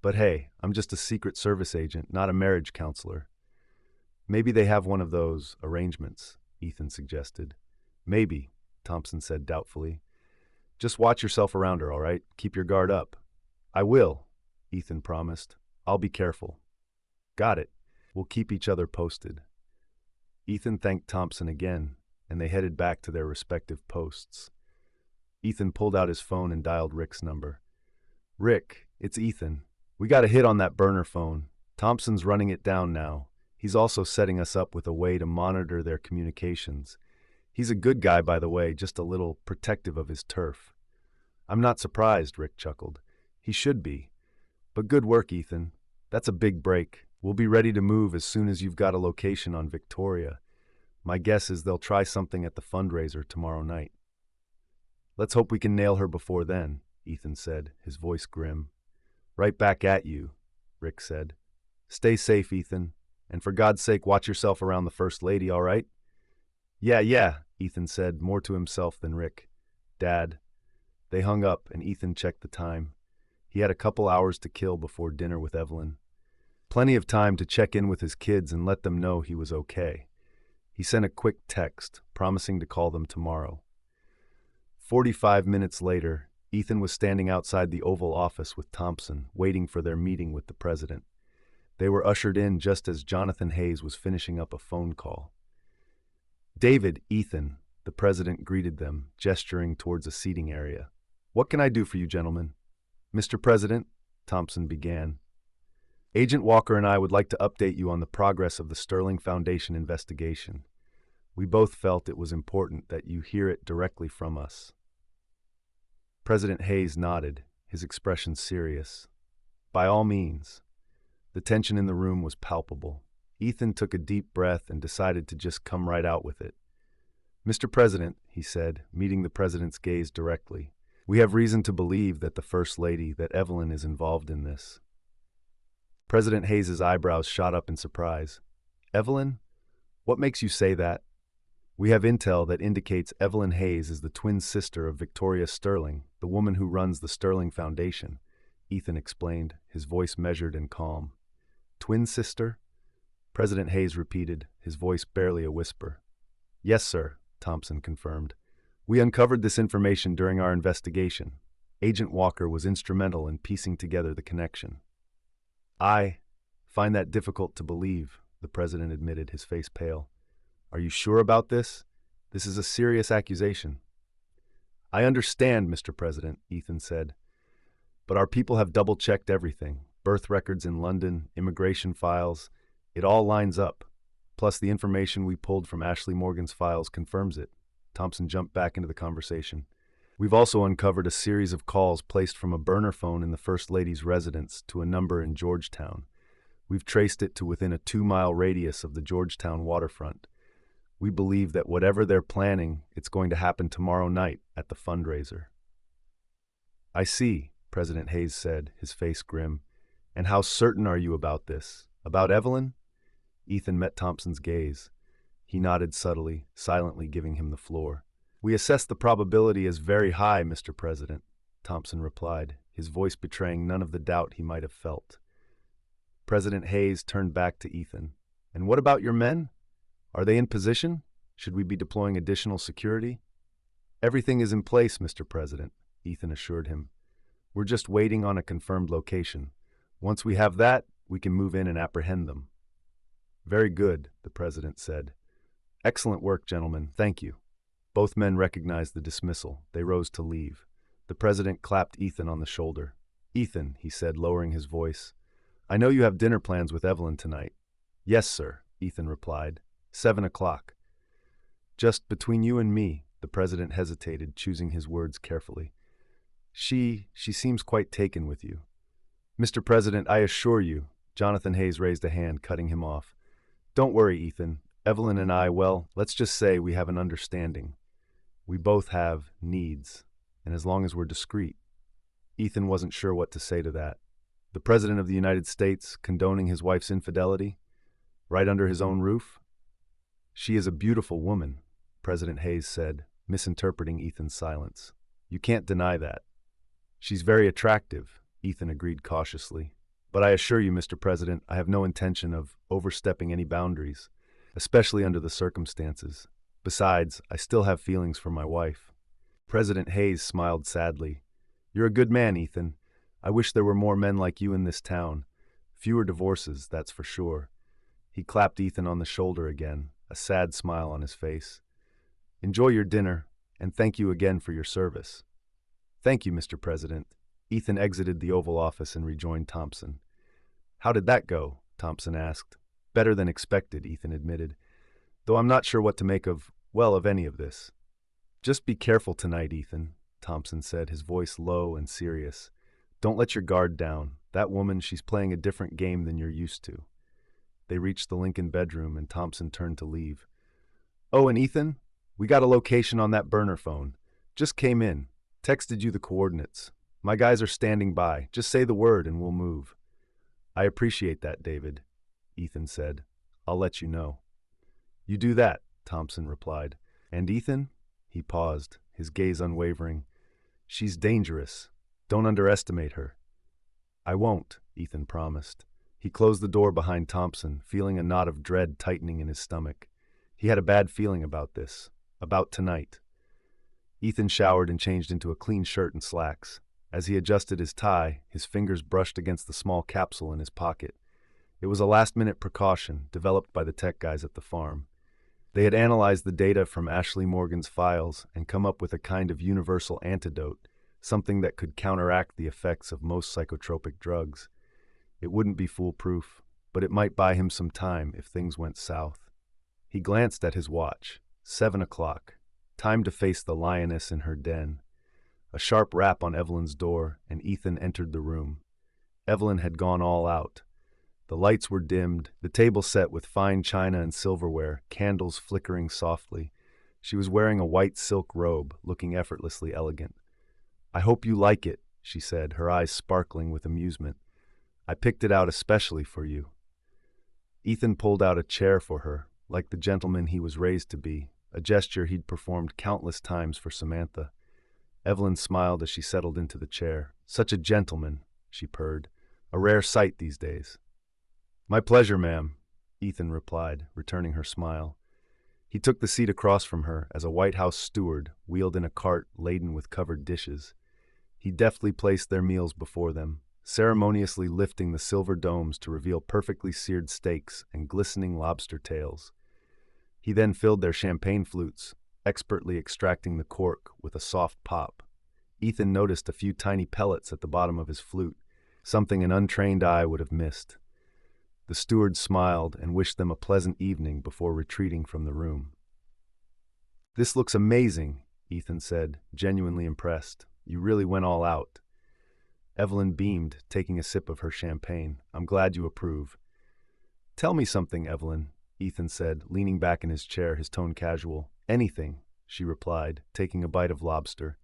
But hey, I'm just a Secret Service agent, not a marriage counselor. Maybe they have one of those arrangements, Ethan suggested. Maybe, Thompson said doubtfully. Just watch yourself around her, all right? Keep your guard up. I will, Ethan promised. I'll be careful. Got it. We'll keep each other posted. Ethan thanked Thompson again, and they headed back to their respective posts. Ethan pulled out his phone and dialed Rick's number. Rick, it's Ethan. We got a hit on that burner phone. Thompson's running it down now. He's also setting us up with a way to monitor their communications. He's a good guy, by the way, just a little protective of his turf. I'm not surprised, Rick chuckled. He should be. But good work, Ethan. That's a big break. We'll be ready to move as soon as you've got a location on Victoria. My guess is they'll try something at the fundraiser tomorrow night. Let's hope we can nail her before then, Ethan said, his voice grim. Right back at you, Rick said. Stay safe, Ethan. And for God's sake, watch yourself around the First Lady, all right? Yeah, Ethan said, more to himself than Rick. Dad. They hung up, and Ethan checked the time. He had a couple hours to kill before dinner with Evelyn. Plenty of time to check in with his kids and let them know he was okay. He sent a quick text, promising to call them tomorrow. 45 minutes later, Ethan was standing outside the Oval Office with Thompson, waiting for their meeting with the president. They were ushered in just as Jonathan Hayes was finishing up a phone call. David, Ethan, the president greeted them, gesturing towards a seating area. What can I do for you, gentlemen? Mr. President, Thompson began. Agent Walker and I would like to update you on the progress of the Sterling Foundation investigation. We both felt it was important that you hear it directly from us. President Hayes nodded, his expression serious. By all means. The tension in the room was palpable. Ethan took a deep breath and decided to just come right out with it. Mr. President, he said, meeting the president's gaze directly, we have reason to believe that the First Lady, that Evelyn, is involved in this. President Hayes's eyebrows shot up in surprise. Evelyn? What makes you say that? We have intel that indicates Evelyn Hayes is the twin sister of Victoria Sterling, the woman who runs the Sterling Foundation, Ethan explained, his voice measured and calm. Twin sister? President Hayes repeated, his voice barely a whisper. Yes, sir, Thompson confirmed. We uncovered this information during our investigation. Agent Walker was instrumental in piecing together the connection. I find that difficult to believe, the president admitted, his face pale. Are you sure about this? This is a serious accusation. I understand, Mr. President, Ethan said. But our people have double-checked everything. Birth records in London, immigration files. It all lines up. Plus, the information we pulled from Ashley Morgan's files confirms it. Thompson jumped back into the conversation. We've also uncovered a series of calls placed from a burner phone in the First Lady's residence to a number in Georgetown. We've traced it to within a 2-mile radius of the Georgetown waterfront. We believe that whatever they're planning, it's going to happen tomorrow night at the fundraiser. I see, President Hayes said, his face grim. And how certain are you about this? About Evelyn? Ethan met Thompson's gaze. He nodded subtly, silently giving him the floor. We assess the probability as very high, Mr. President. Thompson replied, his voice betraying none of the doubt he might have felt. President Hayes turned back to Ethan. And what about your men? Are they in position? Should we be deploying additional security? Everything is in place, Mr. President, Ethan assured him. We're just waiting on a confirmed location. Once we have that, we can move in and apprehend them. Very good, the President said. Excellent work, gentlemen. Thank you. Both men recognized the dismissal. They rose to leave. The President clapped Ethan on the shoulder. Ethan, he said, lowering his voice, I know you have dinner plans with Evelyn tonight. Yes, sir, Ethan replied. 7 o'clock. Just between you and me, the President hesitated, choosing his words carefully. She seems quite taken with you. Mr. President, I assure you, Jonathan Hayes raised a hand, cutting him off. Don't worry, Ethan. Evelyn and I, well, let's just say we have an understanding. We both have needs, and as long as we're discreet. Ethan wasn't sure what to say to that. The President of the United States condoning his wife's infidelity? Right under his own roof? She is a beautiful woman, President Hayes said, misinterpreting Ethan's silence. You can't deny that. She's very attractive, Ethan agreed cautiously. But I assure you, Mr. President, I have no intention of overstepping any boundaries, especially under the circumstances. Besides, I still have feelings for my wife. President Hayes smiled sadly. You're a good man, Ethan. I wish there were more men like you in this town. Fewer divorces, that's for sure. He clapped Ethan on the shoulder again, a sad smile on his face. Enjoy your dinner, and thank you again for your service. Thank you, Mr. President. Ethan exited the Oval Office and rejoined Thompson. How did that go? Thompson asked. Better than expected, Ethan admitted. Though I'm not sure what to make of any of this. Just be careful tonight, Ethan, Thompson said, his voice low and serious. Don't let your guard down. That woman, she's playing a different game than you're used to. They reached the Lincoln bedroom, and Thompson turned to leave. Oh, and Ethan, we got a location on that burner phone. Just came in. Texted you the coordinates. My guys are standing by. Just say the word and we'll move. I appreciate that, David, Ethan said. I'll let you know. You do that, Thompson replied. And Ethan? He paused, his gaze unwavering. She's dangerous. Don't underestimate her. I won't, Ethan promised. He closed the door behind Thompson, feeling a knot of dread tightening in his stomach. He had a bad feeling about this, about tonight. Ethan showered and changed into a clean shirt and slacks. As he adjusted his tie, his fingers brushed against the small capsule in his pocket. It was a last-minute precaution developed by the tech guys at the farm. They had analyzed the data from Ashley Morgan's files and come up with a kind of universal antidote, something that could counteract the effects of most psychotropic drugs. It wouldn't be foolproof, but it might buy him some time if things went south. He glanced at his watch. 7 o'clock. Time to face the lioness in her den. A sharp rap on Evelyn's door, and Ethan entered the room. Evelyn had gone all out. The lights were dimmed, the table set with fine china and silverware, candles flickering softly. She was wearing a white silk robe, looking effortlessly elegant. I hope you like it, she said, her eyes sparkling with amusement. I picked it out especially for you. Ethan pulled out a chair for her, like the gentleman he was raised to be, a gesture he'd performed countless times for Samantha. Evelyn smiled as she settled into the chair. Such a gentleman, she purred. A rare sight these days. My pleasure, ma'am, Ethan replied, returning her smile. He took the seat across from her as a White House steward wheeled in a cart laden with covered dishes. He deftly placed their meals before them, ceremoniously lifting the silver domes to reveal perfectly seared steaks and glistening lobster tails. He then filled their champagne flutes, expertly extracting the cork with a soft pop. Ethan noticed a few tiny pellets at the bottom of his flute, something an untrained eye would have missed. The steward smiled and wished them a pleasant evening before retreating from the room. This looks amazing, Ethan said, genuinely impressed. You really went all out. Evelyn beamed, taking a sip of her champagne. I'm glad you approve. Tell me something, Evelyn, Ethan said, leaning back in his chair, his tone casual. Anything, she replied, taking a bite of lobster.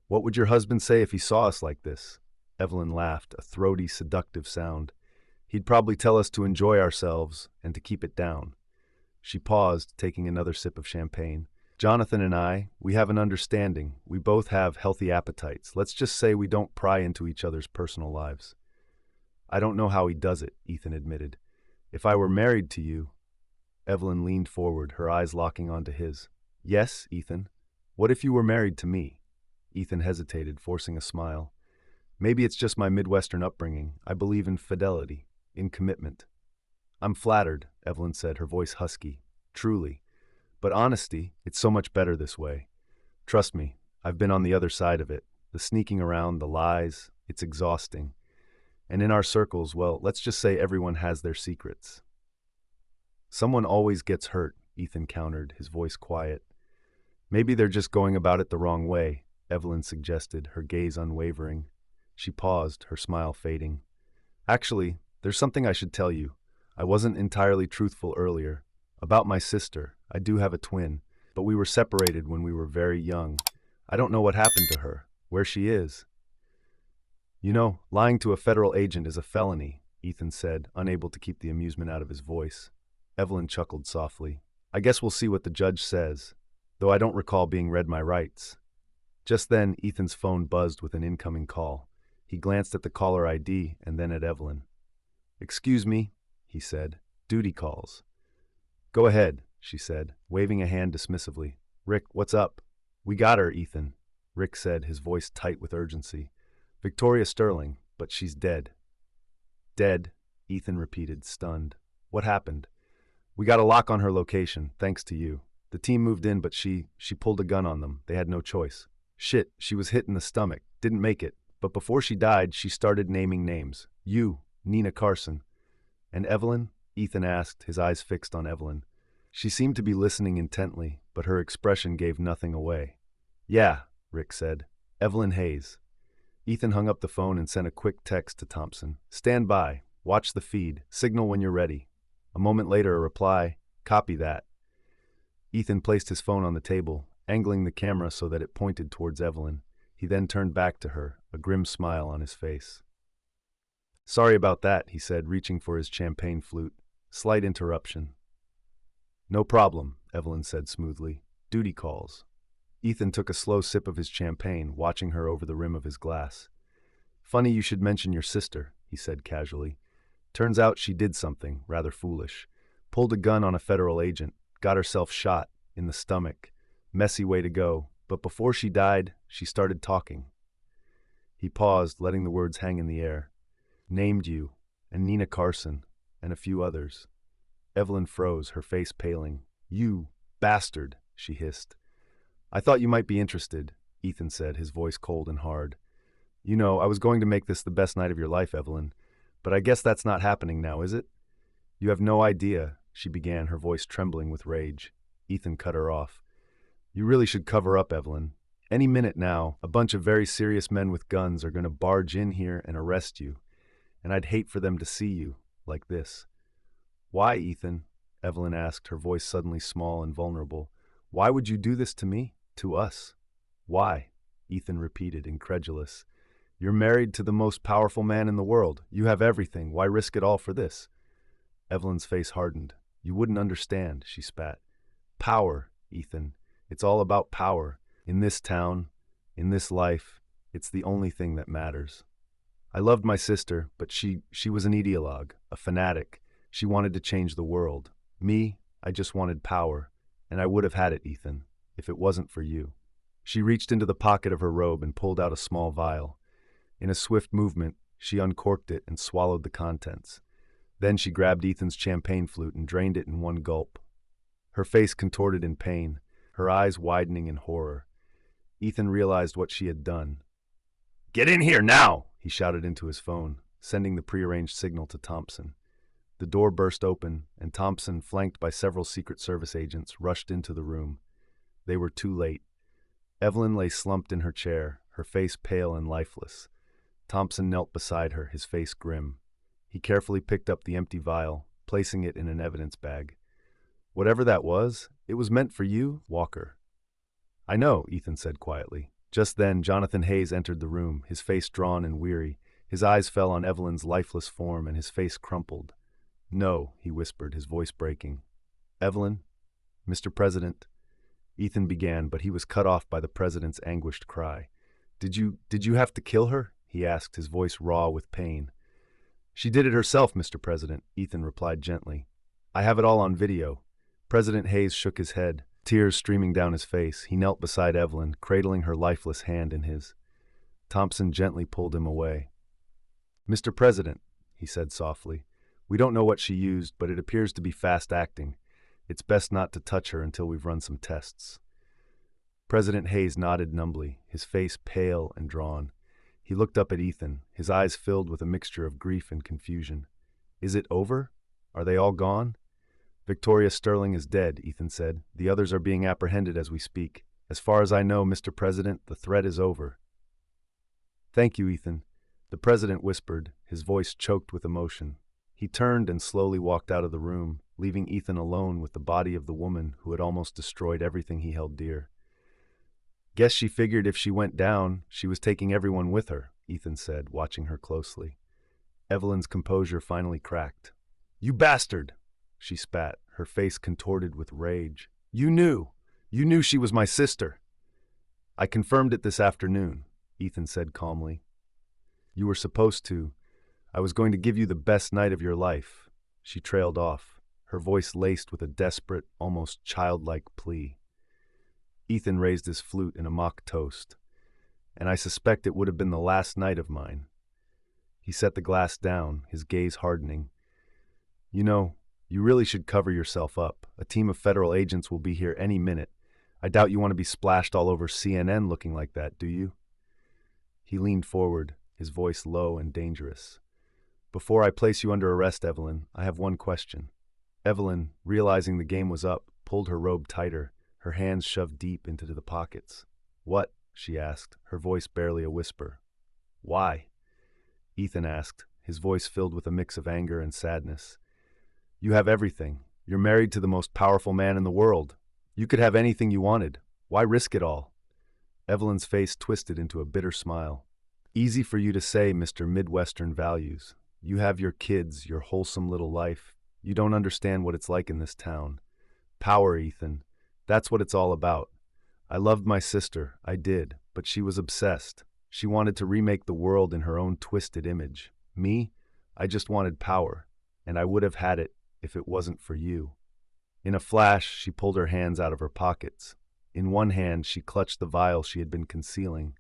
What would your husband say if he saw us like this? Evelyn laughed, a throaty, seductive sound. He'd probably tell us to enjoy ourselves and to keep it down. She paused, taking another sip of champagne. Jonathan and I, we have an understanding. We both have healthy appetites. Let's just say we don't pry into each other's personal lives. I don't know how he does it, Ethan admitted. If I were married to you, Evelyn leaned forward, her eyes locking onto his. Yes, Ethan. What if you were married to me? Ethan hesitated, forcing a smile. Maybe it's just my Midwestern upbringing. I believe in fidelity, in commitment. I'm flattered, Evelyn said, her voice husky. Truly. But honesty, it's so much better this way. Trust me, I've been on the other side of it. The sneaking around, the lies, it's exhausting. And in our circles, well, let's just say everyone has their secrets. Someone always gets hurt, Ethan countered, his voice quiet. Maybe they're just going about it the wrong way, Evelyn suggested, her gaze unwavering. She paused, her smile fading. Actually, there's something I should tell you. I wasn't entirely truthful earlier. About my sister, I do have a twin, but we were separated when we were very young. I don't know what happened to her, where she is. You know, lying to a federal agent is a felony, Ethan said, unable to keep the amusement out of his voice. Evelyn chuckled softly. I guess we'll see what the judge says, though I don't recall being read my rights. Just then, Ethan's phone buzzed with an incoming call. He glanced at the caller ID and then at Evelyn. Excuse me, he said. Duty calls. Go ahead, she said, waving a hand dismissively. Rick, what's up? We got her, Ethan, Rick said, his voice tight with urgency. Victoria Sterling, but she's dead. Dead, Ethan repeated, stunned. What happened? We got a lock on her location, thanks to you. The team moved in, but she pulled a gun on them. They had no choice. Shit, she was hit in the stomach. Didn't make it. But before she died, she started naming names. You, Nina Carson. And Evelyn? Ethan asked, his eyes fixed on Evelyn. She seemed to be listening intently, but her expression gave nothing away. Yeah, Rick said. Evelyn Hayes. Ethan hung up the phone and sent a quick text to Thompson. Stand by. Watch the feed. Signal when you're ready. A moment later, a reply. Copy that. Ethan placed his phone on the table, angling the camera so that it pointed towards Evelyn. He then turned back to her, a grim smile on his face. Sorry about that, he said, reaching for his champagne flute. Slight interruption. No problem, Evelyn said smoothly. Duty calls. Ethan took a slow sip of his champagne, watching her over the rim of his glass. Funny you should mention your sister, he said casually. Turns out she did something rather foolish. Pulled a gun on a federal agent, got herself shot in the stomach. Messy way to go, but before she died, she started talking. He paused, letting the words hang in the air. Named you, and Nina Carson, and a few others. Evelyn froze, her face paling. You bastard, she hissed. I thought you might be interested, Ethan said, his voice cold and hard. You know, I was going to make this the best night of your life, Evelyn, but I guess that's not happening now, is it? You have no idea, she began, her voice trembling with rage. Ethan cut her off. You really should cover up, Evelyn. Any minute now, a bunch of very serious men with guns are going to barge in here and arrest you, and I'd hate for them to see you like this. Why, Ethan? Evelyn asked, her voice suddenly small and vulnerable. Why would you do this to me? To us? Why? Ethan repeated, incredulous. You're married to the most powerful man in the world. You have everything. Why risk it all for this? Evelyn's face hardened. You wouldn't understand, she spat. Power, Ethan. It's all about power. In this town, in this life, it's the only thing that matters. I loved my sister, but she was an ideologue, a fanatic. She wanted to change the world. Me, I just wanted power. And I would have had it, Ethan, if it wasn't for you. She reached into the pocket of her robe and pulled out a small vial. In a swift movement, she uncorked it and swallowed the contents. Then she grabbed Ethan's champagne flute and drained it in one gulp. Her face contorted in pain, her eyes widening in horror. Ethan realized what she had done. Get in here now, he shouted into his phone, sending the prearranged signal to Thompson. The door burst open, and Thompson, flanked by several Secret Service agents, rushed into the room. They were too late. Evelyn lay slumped in her chair, her face pale and lifeless. Thompson knelt beside her, his face grim. He carefully picked up the empty vial, placing it in an evidence bag. Whatever that was, it was meant for you, Walker. I know, Ethan said quietly. Just then, Jonathan Hayes entered the room, his face drawn and weary. His eyes fell on Evelyn's lifeless form, and his face crumpled. No, he whispered, his voice breaking. Evelyn, Mr. President, Ethan began, but he was cut off by the president's anguished cry. Did you have to kill her? He asked, his voice raw with pain. She did it herself, Mr. President, Ethan replied gently. I have it all on video. President Hayes shook his head, tears streaming down his face. He knelt beside Evelyn, cradling her lifeless hand in his. Thompson gently pulled him away. Mr. President, he said softly, we don't know what she used, but it appears to be fast-acting. It's best not to touch her until we've run some tests. President Hayes nodded numbly, his face pale and drawn. He looked up at Ethan, his eyes filled with a mixture of grief and confusion. Is it over? Are they all gone? Victoria Sterling is dead, Ethan said. The others are being apprehended as we speak. As far as I know, Mr. President, the threat is over. Thank you, Ethan, the president whispered, his voice choked with emotion. He turned and slowly walked out of the room, leaving Ethan alone with the body of the woman who had almost destroyed everything he held dear. Guess she figured if she went down, she was taking everyone with her, Ethan said, watching her closely. Evelyn's composure finally cracked. You bastard! She spat, her face contorted with rage. You knew she was my sister. I confirmed it this afternoon, Ethan said calmly. You were supposed to. I was going to give you the best night of your life. She trailed off, her voice laced with a desperate, almost childlike plea. Ethan raised his flute in a mock toast, and I suspect it would have been the last night of mine. He set the glass down, his gaze hardening. You know, you really should cover yourself up. A team of federal agents will be here any minute. I doubt you want to be splashed all over CNN looking like that, do you? He leaned forward, his voice low and dangerous. Before I place you under arrest, Evelyn, I have one question. Evelyn, realizing the game was up, pulled her robe tighter, her hands shoved deep into the pockets. What? She asked, her voice barely a whisper. Why? Ethan asked, his voice filled with a mix of anger and sadness. You have everything. You're married to the most powerful man in the world. You could have anything you wanted. Why risk it all? Evelyn's face twisted into a bitter smile. Easy for you to say, Mr. Midwestern Values. You have your kids, your wholesome little life. You don't understand what it's like in this town. Power, Ethan. That's what it's all about. I loved my sister, I did, but she was obsessed. She wanted to remake the world in her own twisted image. Me? I just wanted power, and I would have had it if it wasn't for you. In a flash, she pulled her hands out of her pockets. In one hand, she clutched the vial she had been concealing.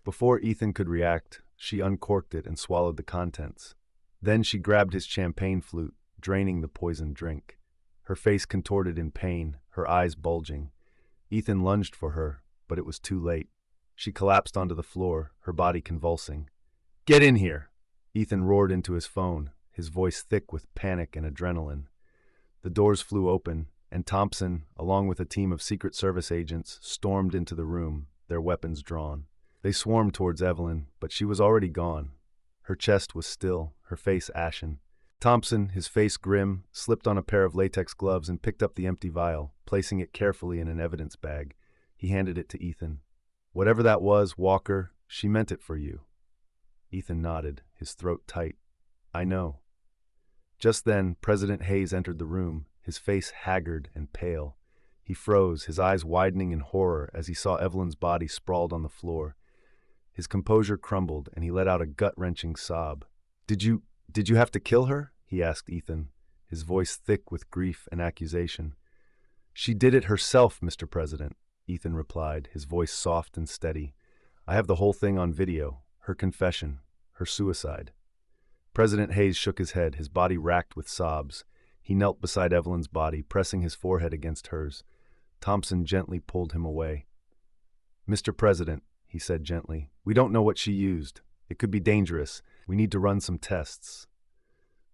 Before Ethan could react, she uncorked it and swallowed the contents. Then she grabbed his champagne flute, draining the poisoned drink. Her face contorted in pain, her eyes bulging. Ethan lunged for her, but it was too late. She collapsed onto the floor, her body convulsing. Get in here! Ethan roared into his phone, his voice thick with panic and adrenaline. The doors flew open, and Thompson, along with a team of Secret Service agents, stormed into the room, their weapons drawn. They swarmed towards Evelyn, but she was already gone. Her chest was still, her face ashen. Thompson, his face grim, slipped on a pair of latex gloves and picked up the empty vial, placing it carefully in an evidence bag. He handed it to Ethan. Whatever that was, Walker, she meant it for you. Ethan nodded, his throat tight. I know. Just then, President Hayes entered the room, his face haggard and pale. He froze, his eyes widening in horror as he saw Evelyn's body sprawled on the floor. His composure crumbled, and he let out a gut-wrenching sob. Did you have to kill her? He asked Ethan, his voice thick with grief and accusation. She did it herself, Mr. President, Ethan replied, his voice soft and steady. I have the whole thing on video, her confession, her suicide. President Hayes shook his head, his body racked with sobs. He knelt beside Evelyn's body, pressing his forehead against hers. Thompson gently pulled him away. Mr. President, he said gently, we don't know what she used. It could be dangerous. We need to run some tests.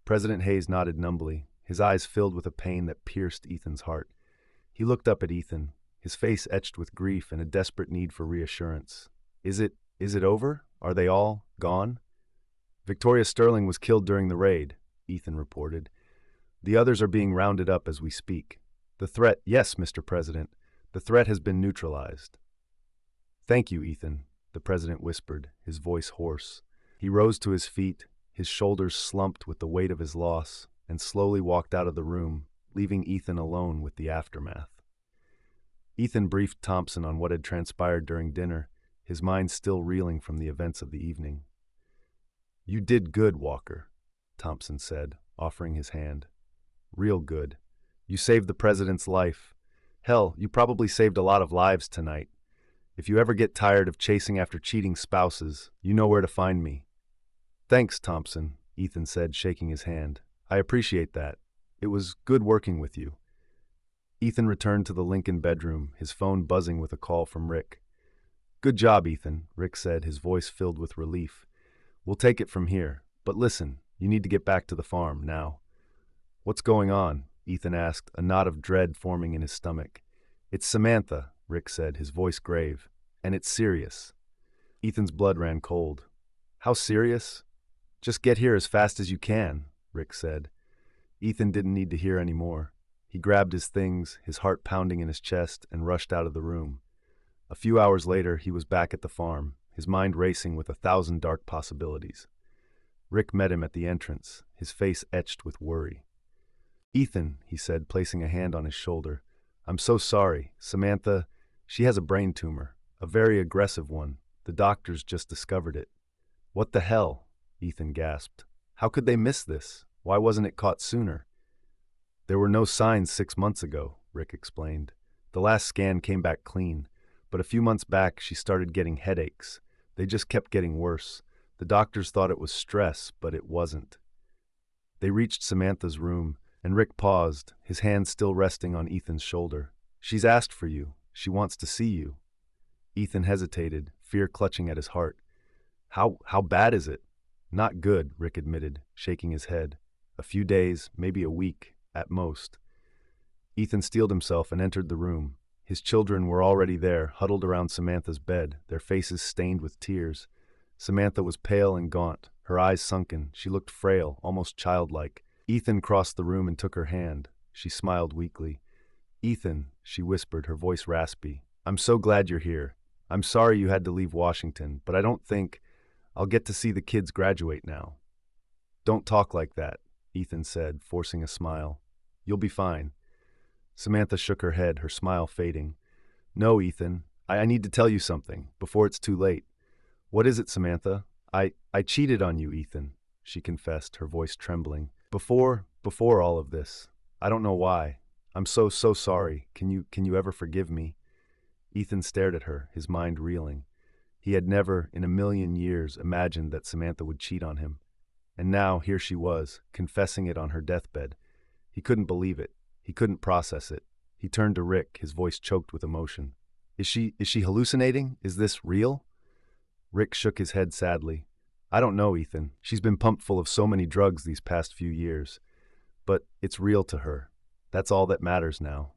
President Hayes nodded numbly, his eyes filled with a pain that pierced Ethan's heart. He looked up at Ethan, his face etched with grief and a desperate need for reassurance. Is it over? Are they all gone? Victoria Sterling was killed during the raid, Ethan reported. The others are being rounded up as we speak. The threat, yes, Mr. President, the threat has been neutralized. Thank you, Ethan, the president whispered, his voice hoarse. He rose to his feet, his shoulders slumped with the weight of his loss, and slowly walked out of the room, leaving Ethan alone with the aftermath. Ethan briefed Thompson on what had transpired during dinner, his mind still reeling from the events of the evening. "You did good, Walker," Thompson said, offering his hand. "Real good. You saved the president's life. Hell, you probably saved a lot of lives tonight. If you ever get tired of chasing after cheating spouses, you know where to find me." "Thanks, Thompson," Ethan said, shaking his hand. "I appreciate that. It was good working with you." Ethan returned to the Lincoln bedroom, his phone buzzing with a call from Rick. "Good job, Ethan," Rick said, his voice filled with relief. "We'll take it from here. But listen, you need to get back to the farm now." "What's going on?" Ethan asked, a knot of dread forming in his stomach. "It's Samantha," Rick said, his voice grave. "And it's serious." Ethan's blood ran cold. "How serious?" "Just get here as fast as you can," Rick said. Ethan didn't need to hear any more. He grabbed his things, his heart pounding in his chest, and rushed out of the room. A few hours later, he was back at the farm, his mind racing with 1,000 dark possibilities. Rick met him at the entrance, his face etched with worry. "Ethan," he said, placing a hand on his shoulder, "I'm so sorry. Samantha, she has a brain tumor, a very aggressive one. The doctors just discovered it." "What the hell?" Ethan gasped. "How could they miss this? Why wasn't it caught sooner?" "There were no signs 6 months ago," Rick explained. "The last scan came back clean, but a few months back she started getting headaches. They just kept getting worse. The doctors thought it was stress, but it wasn't." They reached Samantha's room, and Rick paused, his hand still resting on Ethan's shoulder. "She's asked for you. She wants to see you." Ethan hesitated, fear clutching at his heart. How bad is it?" "Not good," Rick admitted, shaking his head. "A few days, maybe a week, at most." Ethan steeled himself and entered the room. His children were already there, huddled around Samantha's bed, their faces stained with tears. Samantha was pale and gaunt, her eyes sunken. She looked frail, almost childlike. Ethan crossed the room and took her hand. She smiled weakly. "Ethan," she whispered, her voice raspy, "I'm so glad you're here. I'm sorry you had to leave Washington, but I don't think I'll get to see the kids graduate now." "Don't talk like that," Ethan said, forcing a smile. "You'll be fine." Samantha shook her head, her smile fading. "No, Ethan, I need to tell you something, before it's too late." "What is it, Samantha?" I cheated on you, Ethan," she confessed, her voice trembling. Before all of this. I don't know why. I'm so sorry. Can you ever forgive me?" Ethan stared at her, his mind reeling. He had never, in a million years, imagined that Samantha would cheat on him. And now, here she was, confessing it on her deathbed. He couldn't believe it. He couldn't process it. He turned to Rick, his voice choked with emotion. Is she hallucinating? Is this real?" Rick shook his head sadly. "I don't know, Ethan. She's been pumped full of so many drugs these past few years. But it's real to her. That's all that matters now."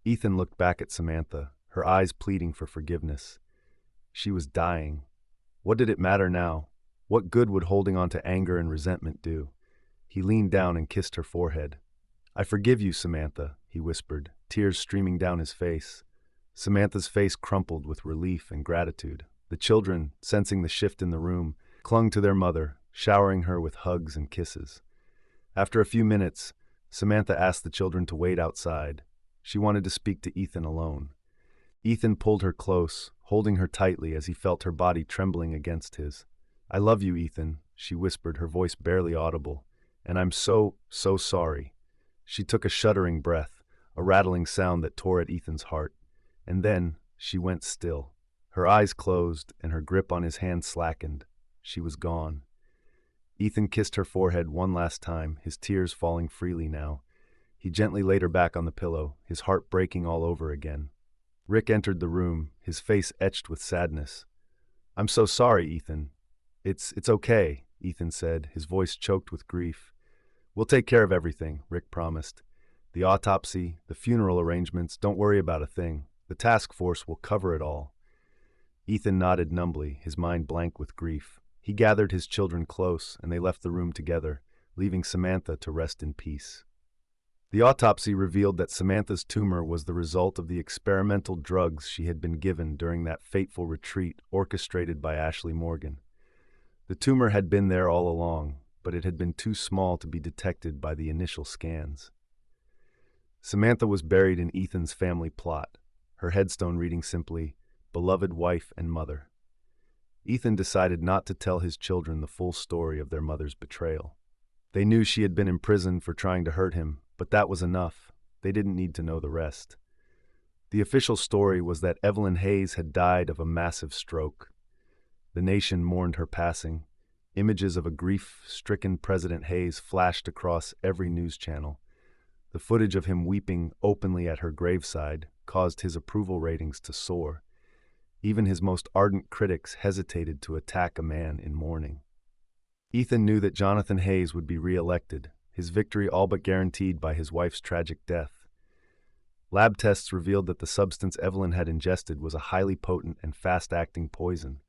Ethan looked back at Samantha, her eyes pleading for forgiveness. She was dying. What did it matter now? What good would holding on to anger and resentment do? He leaned down and kissed her forehead. "I forgive you, Samantha," he whispered, tears streaming down his face. Samantha's face crumpled with relief and gratitude. The children, sensing the shift in the room, clung to their mother, showering her with hugs and kisses. After a few minutes, Samantha asked the children to wait outside. She wanted to speak to Ethan alone. Ethan pulled her close, holding her tightly as he felt her body trembling against his. "I love you, Ethan," she whispered, her voice barely audible. "And I'm so sorry." She took a shuddering breath, a rattling sound that tore at Ethan's heart. And then she went still. Her eyes closed and her grip on his hand slackened. She was gone. Ethan kissed her forehead one last time, his tears falling freely now. He gently laid her back on the pillow, his heart breaking all over again. Rick entered the room, his face etched with sadness. "I'm so sorry, Ethan." It's okay," Ethan said, his voice choked with grief. "We'll take care of everything," Rick promised. "The autopsy, the funeral arrangements, don't worry about a thing. The task force will cover it all." Ethan nodded numbly, his mind blank with grief. He gathered his children close, and they left the room together, leaving Samantha to rest in peace. The autopsy revealed that Samantha's tumor was the result of the experimental drugs she had been given during that fateful retreat orchestrated by Ashley Morgan. The tumor had been there all along, but it had been too small to be detected by the initial scans. Samantha was buried in Ethan's family plot, her headstone reading simply, "Beloved wife and mother." Ethan decided not to tell his children the full story of their mother's betrayal. They knew she had been imprisoned for trying to hurt him, but that was enough. They didn't need to know the rest. The official story was that Evelyn Hayes had died of a massive stroke. The nation mourned her passing. Images of a grief-stricken President Hayes flashed across every news channel. The footage of him weeping openly at her graveside caused his approval ratings to soar. Even his most ardent critics hesitated to attack a man in mourning. Ethan knew that Jonathan Hayes would be re-elected, his victory all but guaranteed by his wife's tragic death. Lab tests revealed that the substance Evelyn had ingested was a highly potent and fast-acting poison,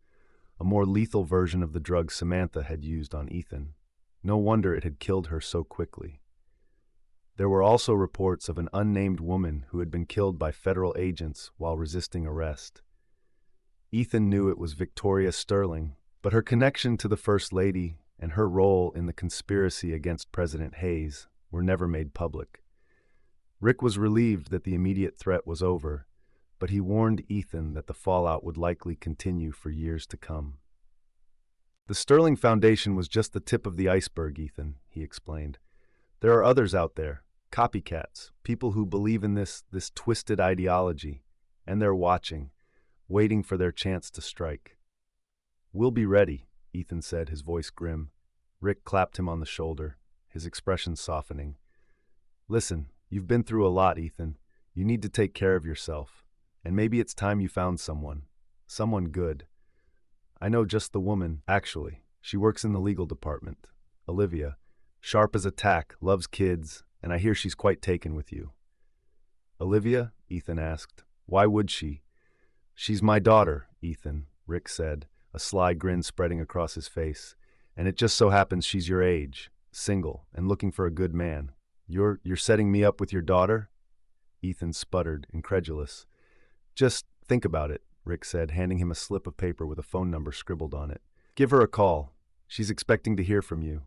a more lethal version of the drug Samantha had used on Ethan. No wonder it had killed her so quickly. There were also reports of an unnamed woman who had been killed by federal agents while resisting arrest. Ethan knew it was Victoria Sterling, but her connection to the First Lady and her role in the conspiracy against President Hayes were never made public. Rick was relieved that the immediate threat was over, but he warned Ethan that the fallout would likely continue for years to come. "The Sterling Foundation was just the tip of the iceberg, Ethan," he explained. "There are others out there, copycats, people who believe in this twisted ideology, and they're watching, waiting for their chance to strike." "We'll be ready," Ethan said, his voice grim. Rick clapped him on the shoulder, his expression softening. "Listen, you've been through a lot, Ethan. You need to take care of yourself. And maybe it's time you found someone good. I know just the woman, actually. She works in the legal department. Olivia. Sharp as a tack, loves kids, and I hear she's quite taken with you." "Olivia?" Ethan asked. "Why would she?" "She's my daughter, Ethan," Rick said, a sly grin spreading across his face. "And it just so happens she's your age, single, and looking for a good man. You're setting me up with your daughter?" Ethan sputtered, incredulous. "Just think about it," Rick said, handing him a slip of paper with a phone number scribbled on it. "Give her a call. She's expecting to hear from you."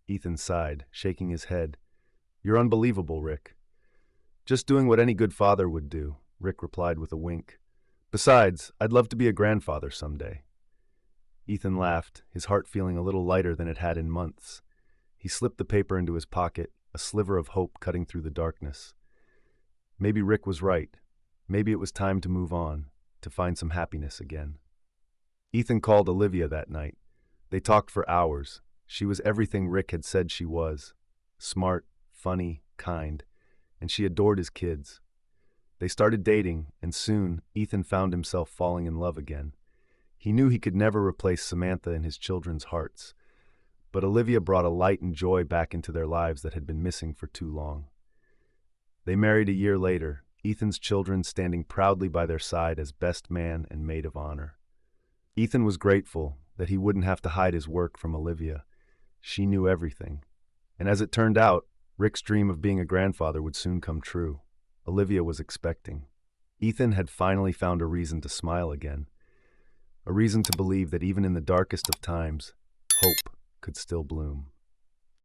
Ethan sighed, shaking his head. "You're unbelievable, Rick." "Just doing what any good father would do," Rick replied with a wink. "Besides, I'd love to be a grandfather someday." Ethan laughed, his heart feeling a little lighter than it had in months. He slipped the paper into his pocket, a sliver of hope cutting through the darkness. Maybe Rick was right. Maybe it was time to move on, to find some happiness again. Ethan called Olivia that night. They talked for hours. She was everything Rick had said she was. Smart, funny, kind, and she adored his kids. They started dating, and soon Ethan found himself falling in love again. He knew he could never replace Samantha in his children's hearts, but Olivia brought a light and joy back into their lives that had been missing for too long. They married a year later, Ethan's children standing proudly by their side as best man and maid of honor. Ethan was grateful that he wouldn't have to hide his work from Olivia. She knew everything. And as it turned out, Rick's dream of being a grandfather would soon come true. Olivia was expecting. Ethan had finally found a reason to smile again. A reason to believe that even in the darkest of times, hope could still bloom.